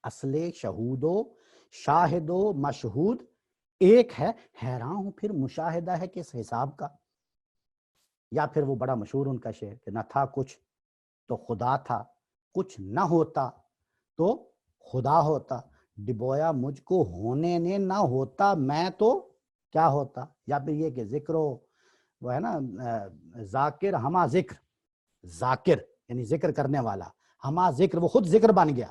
[SPEAKER 2] اصل شہود و شاہد و مشہود ایک ہے. حیران ہوں پھر مشاہدہ ہے کس حساب کا. یا پھر وہ بڑا مشہور ان کا شعر کہ نہ تھا کچھ تو خدا تھا، کچھ نہ ہوتا تو خدا ہوتا، ڈبویا مجھ کو ہونے نے نہ ہوتا میں تو کیا ہوتا. یا پھر یہ کہ ذکر وہ ہے نا ذاکر ہما ذکر، ذاکر یعنی ذکر کرنے والا، ہما ذکر وہ خود ذکر بن گیا،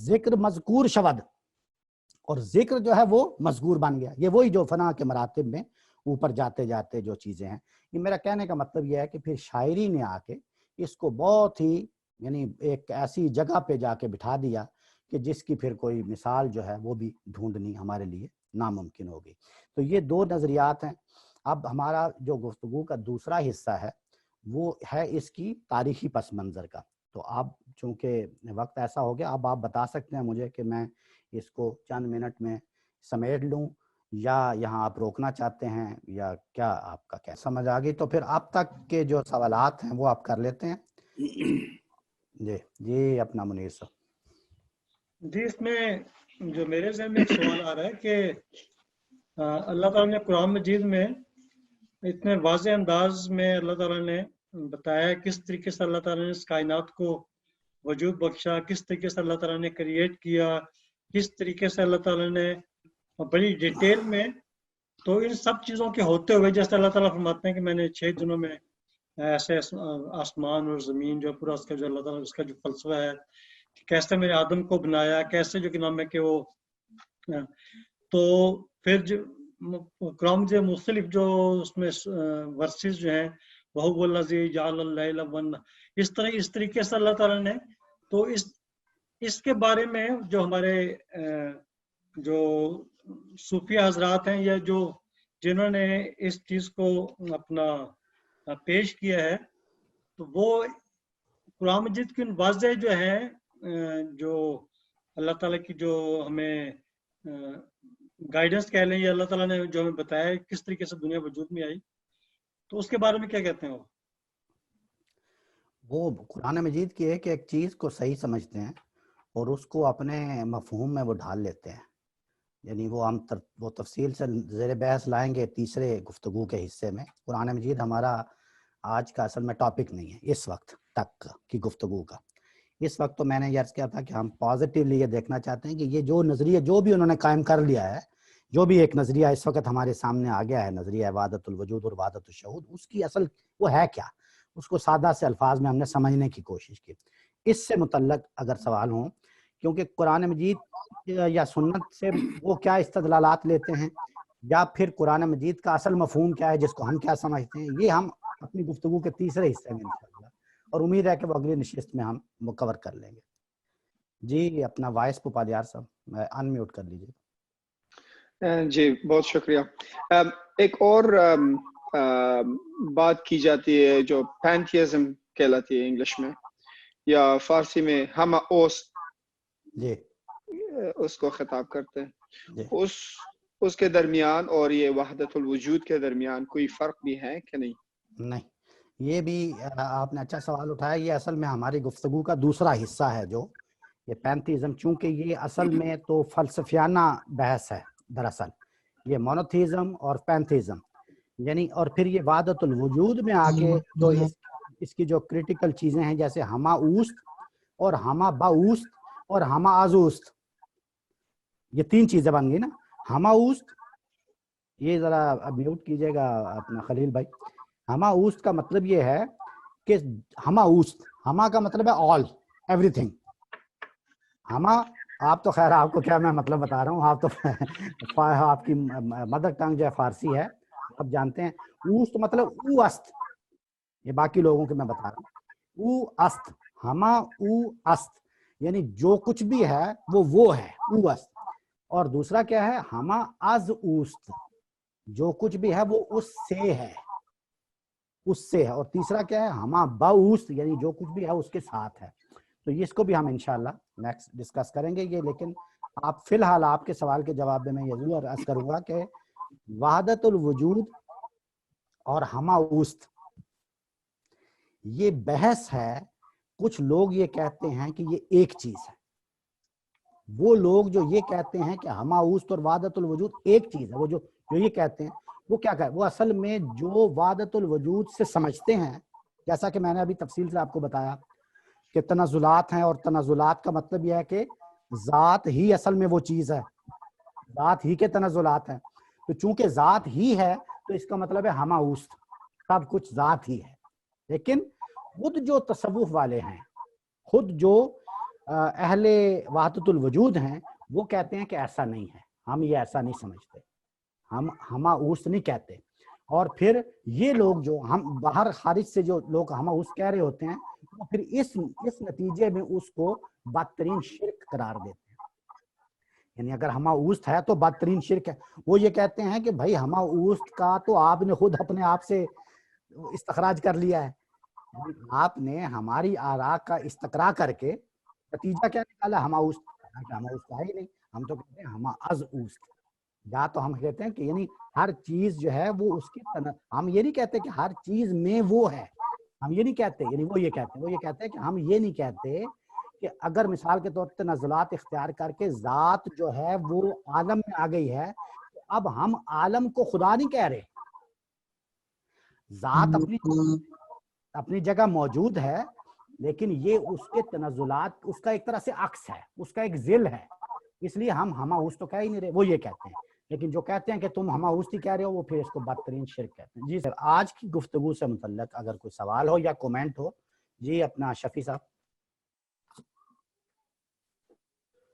[SPEAKER 2] ذکر مذکور شود اور ذکر جو ہے وہ مذکور بن گیا. یہ وہی جو فنا کے مراتب میں اوپر جاتے جاتے جو چیزیں ہیں. یہ میرا کہنے کا مطلب یہ ہے کہ پھر شاعری نے آ کے اس کو بہت ہی یعنی ایک ایسی جگہ پہ جا کے بٹھا دیا کہ جس کی پھر کوئی مثال جو ہے وہ بھی ڈھونڈنی ہمارے لیے ناممکن ہوگی. تو یہ دو نظریات ہیں. اب ہمارا جو گفتگو کا دوسرا حصہ ہے وہ ہے اس کی تاریخی پس منظر کا. تو آپ چونکہ وقت ایسا ہو گیا، اب آپ بتا سکتے ہیں مجھے کہ میں اس کو چند منٹ میں سمیٹ لوں یا یہاں آپ روکنا چاہتے ہیں یا کیا آپ کا کیا سمجھ آ گئی. تو پھر اب تک کے جو سوالات ہیں وہ آپ کر لیتے ہیں. جی اپنا منیر صاحب.
[SPEAKER 3] جی اس میں جو میرے ذہن میں ایک سوال آ رہا ہے کہ اللہ تعالیٰ نے قرآن مجید میں اتنے واضح انداز میں اللہ تعالیٰ نے بتایا کس طریقے سے اللہ تعالیٰ نے اس کائنات کو وجود بخشا، کس طریقے سے اللہ تعالیٰ نے کریٹ کیا، کس طریقے سے اللہ تعالیٰ نے بڑی ڈیٹیل میں. تو ان سب چیزوں کے ہوتے ہوئے جیسے اللہ تعالیٰ فرماتے ہیں کہ میں نے 6 دنوں میں ایسے آسمان اور زمین جو پورا اس کا جو اللہ تعالیٰ اس کا جو فلسفہ ہے، کیسے میں نے آدم کو بنایا، کیسے جو کہ نام ہے کہ وہ تو پھر قرآن جو مختلف جو اس میں ورسز جو ہیں وَهُوَ الَّذِي جَعَلَ اللَّيْلَ وَالنَّهَارَ، اس طریقے سے اللہ تعالیٰ نے تو اس کے بارے میں جو ہمارے جو صوفیہ حضرات ہیں یا جو جنہوں نے اس چیز کو اپنا پیش کیا ہے، تو وہ قرآن مجید کی واضح جو ہے جو اللہ تعالیٰ کی جو ہمیں گائیڈنس کہہ لیں یا اللہ تعالیٰ نے جو ہمیں بتایا کس طریقے سے دنیا وجود میں آئی، تو اس کے بارے میں کیا کہتے ہیں؟
[SPEAKER 2] وہ قرآن مجید کی ایک چیز کو صحیح سمجھتے ہیں اور اس کو اپنے مفہوم میں وہ ڈھال لیتے ہیں. یعنی وہ تفصیل سے زیر بحث لائیں گے تیسرے گفتگو کے حصے میں. قرآن مجید ہمارا آج کا اصل میں ٹاپک نہیں ہے اس وقت تک کی گفتگو کا. اس وقت تو میں نے عرض کیا تھا کہ ہم پازیٹیولی یہ دیکھنا چاہتے ہیں کہ یہ جو نظریہ جو بھی انہوں نے قائم کر لیا ہے، جو بھی ایک نظریہ اس وقت ہمارے سامنے آ گیا ہے، نظریہ وحدت الوجود اور وحدت الشہود، اس کی اصل وہ ہے کیا، اس کو سادہ سے الفاظ میں ہم نے سمجھنے کی کوشش کی. اس سے متعلق اگر سوال ہوں، کیونکہ قرآن مجید یا سنت سے وہ کیا استدلالات لیتے ہیں یا پھر قرآن مجید کا اصل مفہوم کیا ہے جس کو ہم کیا سمجھتے ہیں، یہ ہم اپنی گفتگو کے تیسرے حصے میں انشاءاللہ، اور امید ہے کہ وہ اگلی نشست میں ہم مکور کر لیں گے. جی اپنا وائس پوپالیار صاحب ان میوٹ کر لیجیے.
[SPEAKER 4] جی بہت شکریہ. ایک اور بات کی جاتی ہے جو پینتھیزم کہلاتی ہے انگلش میں یا فارسی میں ہم اوست،
[SPEAKER 2] جی
[SPEAKER 4] اس کو خطاب کرتے ہیں.
[SPEAKER 2] جی
[SPEAKER 4] اس کے درمیان اور یہ وحدت الوجود کے درمیان کوئی فرق بھی ہے کہ نہیں؟
[SPEAKER 2] نہیں، یہ بھی آپ نے اچھا سوال اٹھایا. یہ اصل میں ہماری گفتگو کا دوسرا حصہ ہے جو یہ پینتھیزم، چونکہ یہ اصل میں تو فلسفیانہ بحث ہے دراصل، یہ مونوتھیزم اور پینتھیزم یعنی، اور پھر یہ وحدت الوجود میں آ کے جو اس کی جو کریٹیکل چیزیں ہیں جیسے ہما اوست اور ہما باوست اور ہما آزوست، یہ 3 چیزیں بن گئی نا. ہما اوست، یہ ذرا میوٹ کیجئے گا اپنا خلیل بھائی. ہما اوست کا مطلب یہ ہے کہ ہما اوست، ہما کا مطلب ہے آل، ایوری تھنگ. ہما آپ تو خیر آپ کو کیا میں مطلب بتا رہا ہوں، آپ تو آپ کی مدر ٹنگ جو ہے فارسی ہے، آپ جانتے ہیں. اوست مطلب او است، یہ باقی لوگوں کے میں بتا رہا ہوں. او است، ہما او است یعنی جو کچھ بھی ہے وہ ہے، او است. اور دوسرا کیا ہے، ہما از اوست، جو کچھ بھی ہے وہ اس سے ہے، اس سے ہے. اور تیسرا کیا ہے، ہما باوست یعنی جو کچھ بھی ہے اس کے ساتھ ہے. تو اس کو بھی ہم انشاءاللہ نیکسٹ ڈسکس کریں گے یہ. لیکن آپ فی الحال آپ کے سوال کے جواب میں یہ ضرور عرض کروں گا کہ وحدت الوجود اور ہما اوست یہ بحث ہے. کچھ لوگ یہ کہتے ہیں کہ یہ ایک چیز ہے، وہ لوگ جو یہ کہتے ہیں کہ ہما اوست اور وحدت الوجود ایک چیز ہے، وہ جو یہ کہتے ہیں وہ کیا کہ وہ اصل میں جو وحدت الوجود سے سمجھتے ہیں، جیسا کہ میں نے ابھی تفصیل سے آپ کو بتایا کہ تنزلات ہیں، اور تنزلات کا مطلب یہ ہے کہ ذات ہی اصل میں وہ چیز ہے، ذات ہی کے تنزلات ہیں. تو چونکہ ذات ہی ہے تو اس کا مطلب ہے ہمہ اوست، سب کچھ ذات ہی ہے. لیکن خود جو تصوف والے ہیں، خود جو اہل وحدت الوجود ہیں، وہ کہتے ہیں کہ ایسا نہیں ہے، ہم یہ ایسا نہیں سمجھتے، ہم ہمہ اوست نہیں کہتے. اور پھر یہ لوگ جو ہم باہر خارج سے جو لوگ ہمہ اوست کہہ رہے ہوتے ہیں، وہ پھر اس نتیجے میں اس کو بدترین شرک قرار دیتے ہیں. یعنی اگر ہمہ اوست ہے تو بدترین شرک ہے. وہ یہ کہتے ہیں کہ بھائی ہمہ اوست کا تو آپ نے خود اپنے آپ سے استخراج کر لیا ہے، آپ نے ہماری آراء کا استقراء کر کے نتیجہ کیا نکالا؟ ہمہ اوست. ہمہ اوست ہے ہی نہیں، ہم تو کہتے ہیں ہمہ از اوست. یا تو ہم کہتے ہیں کہ یعنی ہر چیز جو ہے وہ اس کی ہم یہ نہیں کہتے کہ ہر چیز میں وہ ہے، ہم یہ نہیں کہتے. یعنی وہ یہ کہتے ہیں کہ ہم یہ نہیں کہتے کہ اگر مثال کے طور پر تنزلات اختیار کر کے ذات جو ہے وہ عالم میں آ گئی ہے، تو اب ہم عالم کو خدا نہیں کہہ رہے. ذات اپنی جگہ موجود ہے، لیکن یہ اس کے تنزلات اس کا ایک طرح سے عکس ہے، اس کا ایک ذل ہے. اس لیے ہم ہمہ اوست تو کہہ ہی نہیں رہے. وہ یہ کہتے ہیں. لیکن جو کہتے ہیں کہ تم ہمہ اوستی کہہ رہے ہو، وہ پھر اس کو بدترین شرک کہتے ہیں. جی سر، آج کی گفتگو سے متعلق اگر کوئی سوال ہو یا کومنٹ ہو. جی اپنا شفیع صاحب.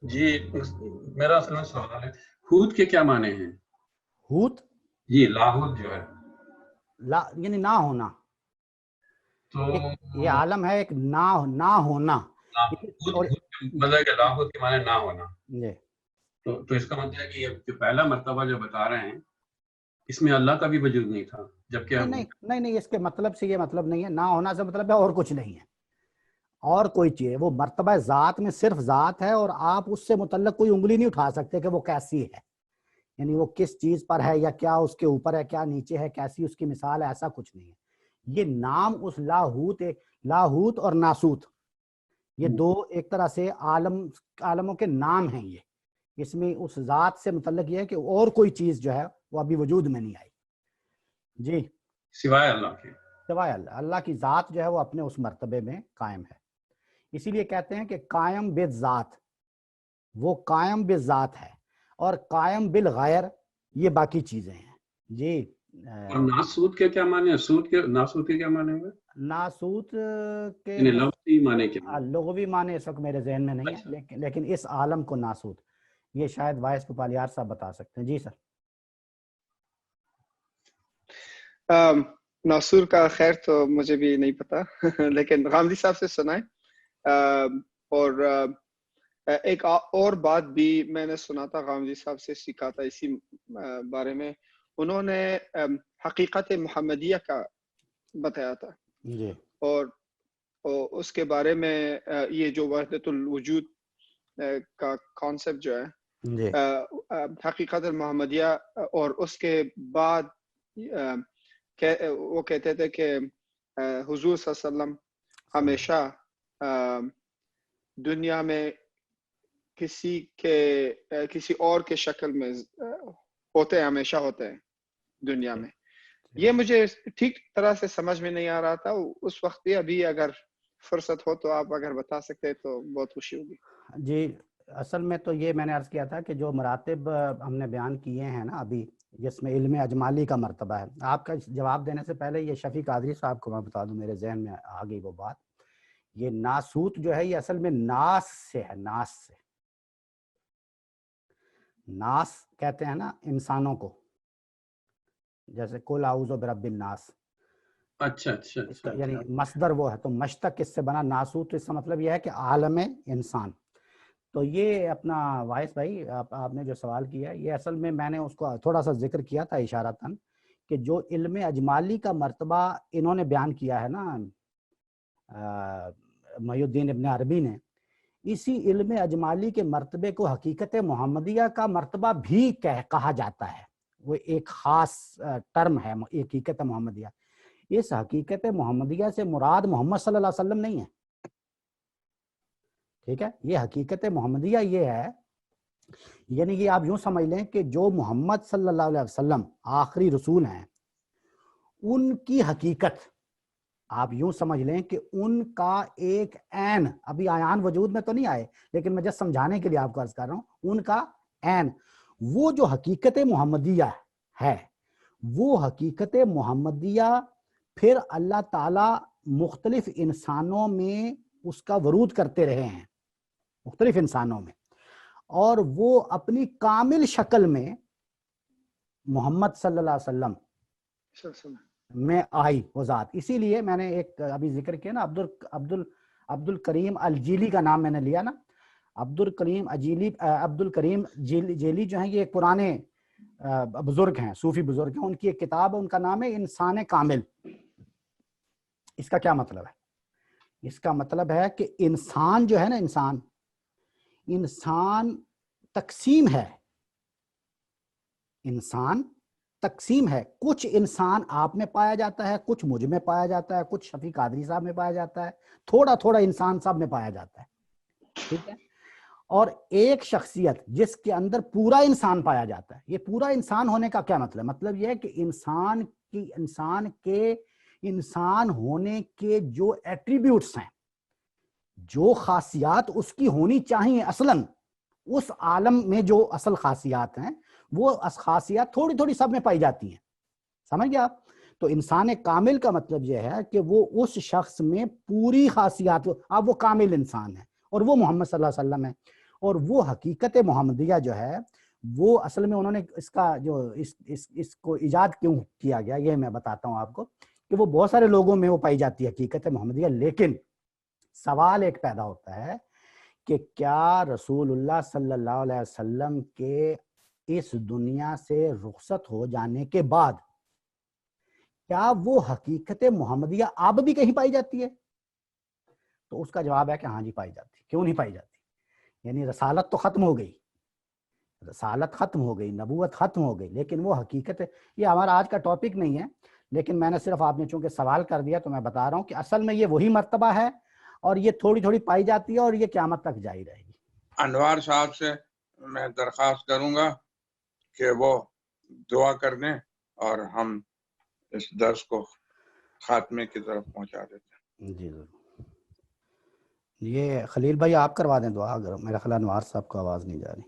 [SPEAKER 5] جی میرا اصل میں سوال ہے، حوت کے کیا معنی ہیں؟
[SPEAKER 2] حوت
[SPEAKER 5] جی لاہوت جو ہے
[SPEAKER 2] یعنی نہ ہونا.
[SPEAKER 5] تو
[SPEAKER 2] یہ عالم ہے ایک نہ ہونا.
[SPEAKER 5] مطلب کہ لاہوت کے معنی نہ ہونا.
[SPEAKER 2] جی
[SPEAKER 5] تو اس کا مطلب ہے کہ یہ جو پہلا مرتبہ جو بتا رہے ہیں اس میں اللہ کا بھی وجود نہیں تھا، جبکہ
[SPEAKER 2] نہیں اس کے مطلب سے یہ مطلب نہیں ہے. نہ ہونا سے مطلب ہے اور کچھ نہیں ہے، اور کوئی چیز. وہ مرتبہ ذات میں صرف ذات ہے، اور آپ اس سے متعلق کوئی انگلی نہیں اٹھا سکتے کہ وہ کیسی ہے، یعنی وہ کس چیز پر ہے، یا کیا اس کے اوپر ہے، کیا نیچے ہے، کیسی اس کی مثال ہے. ایسا کچھ نہیں ہے. یہ نام اس لاہوت اور ناسوت، یہ دو ایک طرح سے عالموں کے نام ہیں. یہ اس میں اس ذات سے متعلق یہ ہے کہ اور کوئی چیز جو ہے وہ ابھی وجود میں نہیں آئی. جی
[SPEAKER 5] سوائے اللہ کے،
[SPEAKER 2] سوائے اللہ کی ذات جو ہے وہ اپنے اس مرتبے میں قائم ہے. اسی لیے کہتے ہیں کہ قائم بالذات، وہ قائم بالذات ہے، اور قائم بالغیر یہ باقی چیزیں ہیں. جی
[SPEAKER 5] اور ناسوت کے کیا معنی ہے؟ ناسوت کے کیا معنی ہے؟
[SPEAKER 2] ناسوت کے
[SPEAKER 5] لفظی معنی کیا؟
[SPEAKER 2] لغوی معنی اس وقت میرے ذہن میں نہیں ہے، لیکن اس عالم کو ناسوت، یہ شاید وائس پپالیار صاحب بتا سکتے ہیں. جی سر.
[SPEAKER 4] ناصور کا خیر تو مجھے بھی نہیں پتا لیکن غامدی صاحب سے سنائیں. اور ایک اور بات بھی میں نے سنا تھا، غامدی صاحب سے سیکھا تھا اسی بارے میں. انہوں نے حقیقت محمدیہ کا بتایا تھا، اور اس کے بارے میں یہ جو وحدت الوجود کا کانسیپٹ جو ہے حقیقت المحمدیہ، اور اس کے بعد وہ کہتے تھے کہ حضور صلی اللہ علیہ وسلم ہمیشہ دنیا میں کسی اور کے شکل میں ہوتے ہیں، ہمیشہ ہوتے ہیں دنیا میں. یہ مجھے ٹھیک طرح سے سمجھ میں نہیں آ رہا تھا اس وقت بھی. ابھی اگر فرصت ہو تو آپ اگر بتا سکتے تو بہت خوشی ہوگی.
[SPEAKER 2] جی اصل میں تو یہ میں نے عرض کیا تھا کہ جو مراتب ہم نے بیان کیے ہیں نا ابھی، جس میں علم اجمالی کا مرتبہ ہے. آپ کا جواب دینے سے پہلے یہ شفیع قادری صاحب کو میں بتا دوں، میرے ذہن میں آ گئی وہ بات. یہ ناسوت جو ہے یہ اصل میں ناس سے ہے. ناس کہتے ہیں نا انسانوں کو، جیسے قل اعوذ برب الناس.
[SPEAKER 5] اچھا
[SPEAKER 2] یعنی مصدر وہ ہے، تو مشتق اس سے بنا ناسوت. اس کا مطلب یہ ہے کہ عالم انسان. تو یہ اپنا وائس بھائی آپ نے جو سوال کیا ہے، یہ اصل میں نے اس کو تھوڑا سا ذکر کیا تھا اشارتاً، کہ جو علم اجمالی کا مرتبہ انہوں نے بیان کیا ہے نا محی الدین ابن عربی نے، اسی علم اجمالی کے مرتبے کو حقیقت محمدیہ کا مرتبہ بھی کہا جاتا ہے. وہ ایک خاص ٹرم ہے حقیقت محمدیہ. اس حقیقت محمدیہ سے مراد محمد صلی اللہ علیہ وسلم نہیں ہے. ٹھیک ہے، یہ حقیقت محمدیہ یہ ہے یعنی یہ آپ یوں سمجھ لیں کہ جو محمد صلی اللہ علیہ وسلم آخری رسول ہیں، ان کی حقیقت آپ یوں سمجھ لیں کہ ان کا ایک عین، ابھی آیان وجود میں تو نہیں آئے لیکن میں جس سمجھانے کے لیے آپ کو عرض کر رہا ہوں، ان کا عین وہ جو حقیقت محمدیہ ہے، وہ حقیقت محمدیہ پھر اللہ تعالیٰ مختلف انسانوں میں اس کا ورود کرتے رہے ہیں، مختلف انسانوں میں، اور وہ اپنی کامل شکل میں محمد صلی اللہ علیہ وسلم میں آئی وہ ذات۔ اسی لیے میں نے ایک ابھی ذکر کیا نا، عبد الکریم الجیلی کا نام میں نے لیا نا، عبد الکریم جیلی جو ہیں یہ ایک پرانے بزرگ ہیں، صوفی بزرگ ہیں، ان کی ایک کتاب ہے، ان کا نام ہے انسان کامل۔ اس کا کیا مطلب ہے؟ اس کا مطلب ہے کہ انسان جو ہے نا، انسان تقسیم ہے، انسان تقسیم ہے، کچھ انسان آپ میں پایا جاتا ہے، کچھ مجھ میں پایا جاتا ہے، کچھ شفیق قادری صاحب میں پایا جاتا ہے، تھوڑا تھوڑا انسان صاحب میں پایا جاتا ہے، ٹھیک ہے؟ اور ایک شخصیت جس کے اندر پورا انسان پایا جاتا ہے۔ یہ پورا انسان ہونے کا کیا مطلب؟ مطلب یہ ہے کہ انسان ہونے کے جو ایٹریبیوٹس ہیں، جو خاصیات اس کی ہونی چاہیے اصلاً اس عالم میں، جو اصل خاصیات ہیں وہ خاصیات تھوڑی تھوڑی سب میں پائی جاتی ہیں، سمجھ گیا آپ؟ تو انسان کامل کا مطلب یہ ہے کہ وہ اس شخص میں پوری خاصیات، اب وہ کامل انسان ہے، اور وہ محمد صلی اللہ علیہ وسلم ہے۔ اور وہ حقیقت محمدیہ جو ہے وہ اصل میں انہوں نے اس کا جو اس کو ایجاد کیوں کیا گیا یہ میں بتاتا ہوں آپ کو، کہ وہ بہت سارے لوگوں میں وہ پائی جاتی ہے حقیقت محمدیہ، لیکن سوال ایک پیدا ہوتا ہے کہ کیا رسول اللہ صلی اللہ علیہ وسلم کے اس دنیا سے رخصت ہو جانے کے بعد کیا وہ حقیقت محمدیہ اب بھی کہیں پائی جاتی ہے؟ تو اس کا جواب ہے کہ ہاں جی پائی جاتی۔ کیوں نہیں پائی جاتی؟ یعنی رسالت تو ختم ہو گئی، رسالت ختم ہو گئی، نبوت ختم ہو گئی، لیکن وہ حقیقت، یہ ہمارا آج کا ٹاپک نہیں ہے، لیکن میں نے صرف آپ نے چونکہ سوال کر دیا تو میں بتا رہا ہوں کہ اصل میں یہ وہی مرتبہ ہے، اور یہ تھوڑی تھوڑی پائی جاتی ہے، اور یہ قیامت تک جاری رہے گی۔
[SPEAKER 1] انوار صاحب سے میں درخواست کروں گا کہ وہ دعا کر دیں اور ہم اس درس کو خاتمے کی طرف پہنچا دیتے ہیں۔
[SPEAKER 2] جی ضرور۔ یہ خلیل بھائی آپ کروا دیں دعا، اگر میرا خیال انوار صاحب کو آواز نہیں جا رہی۔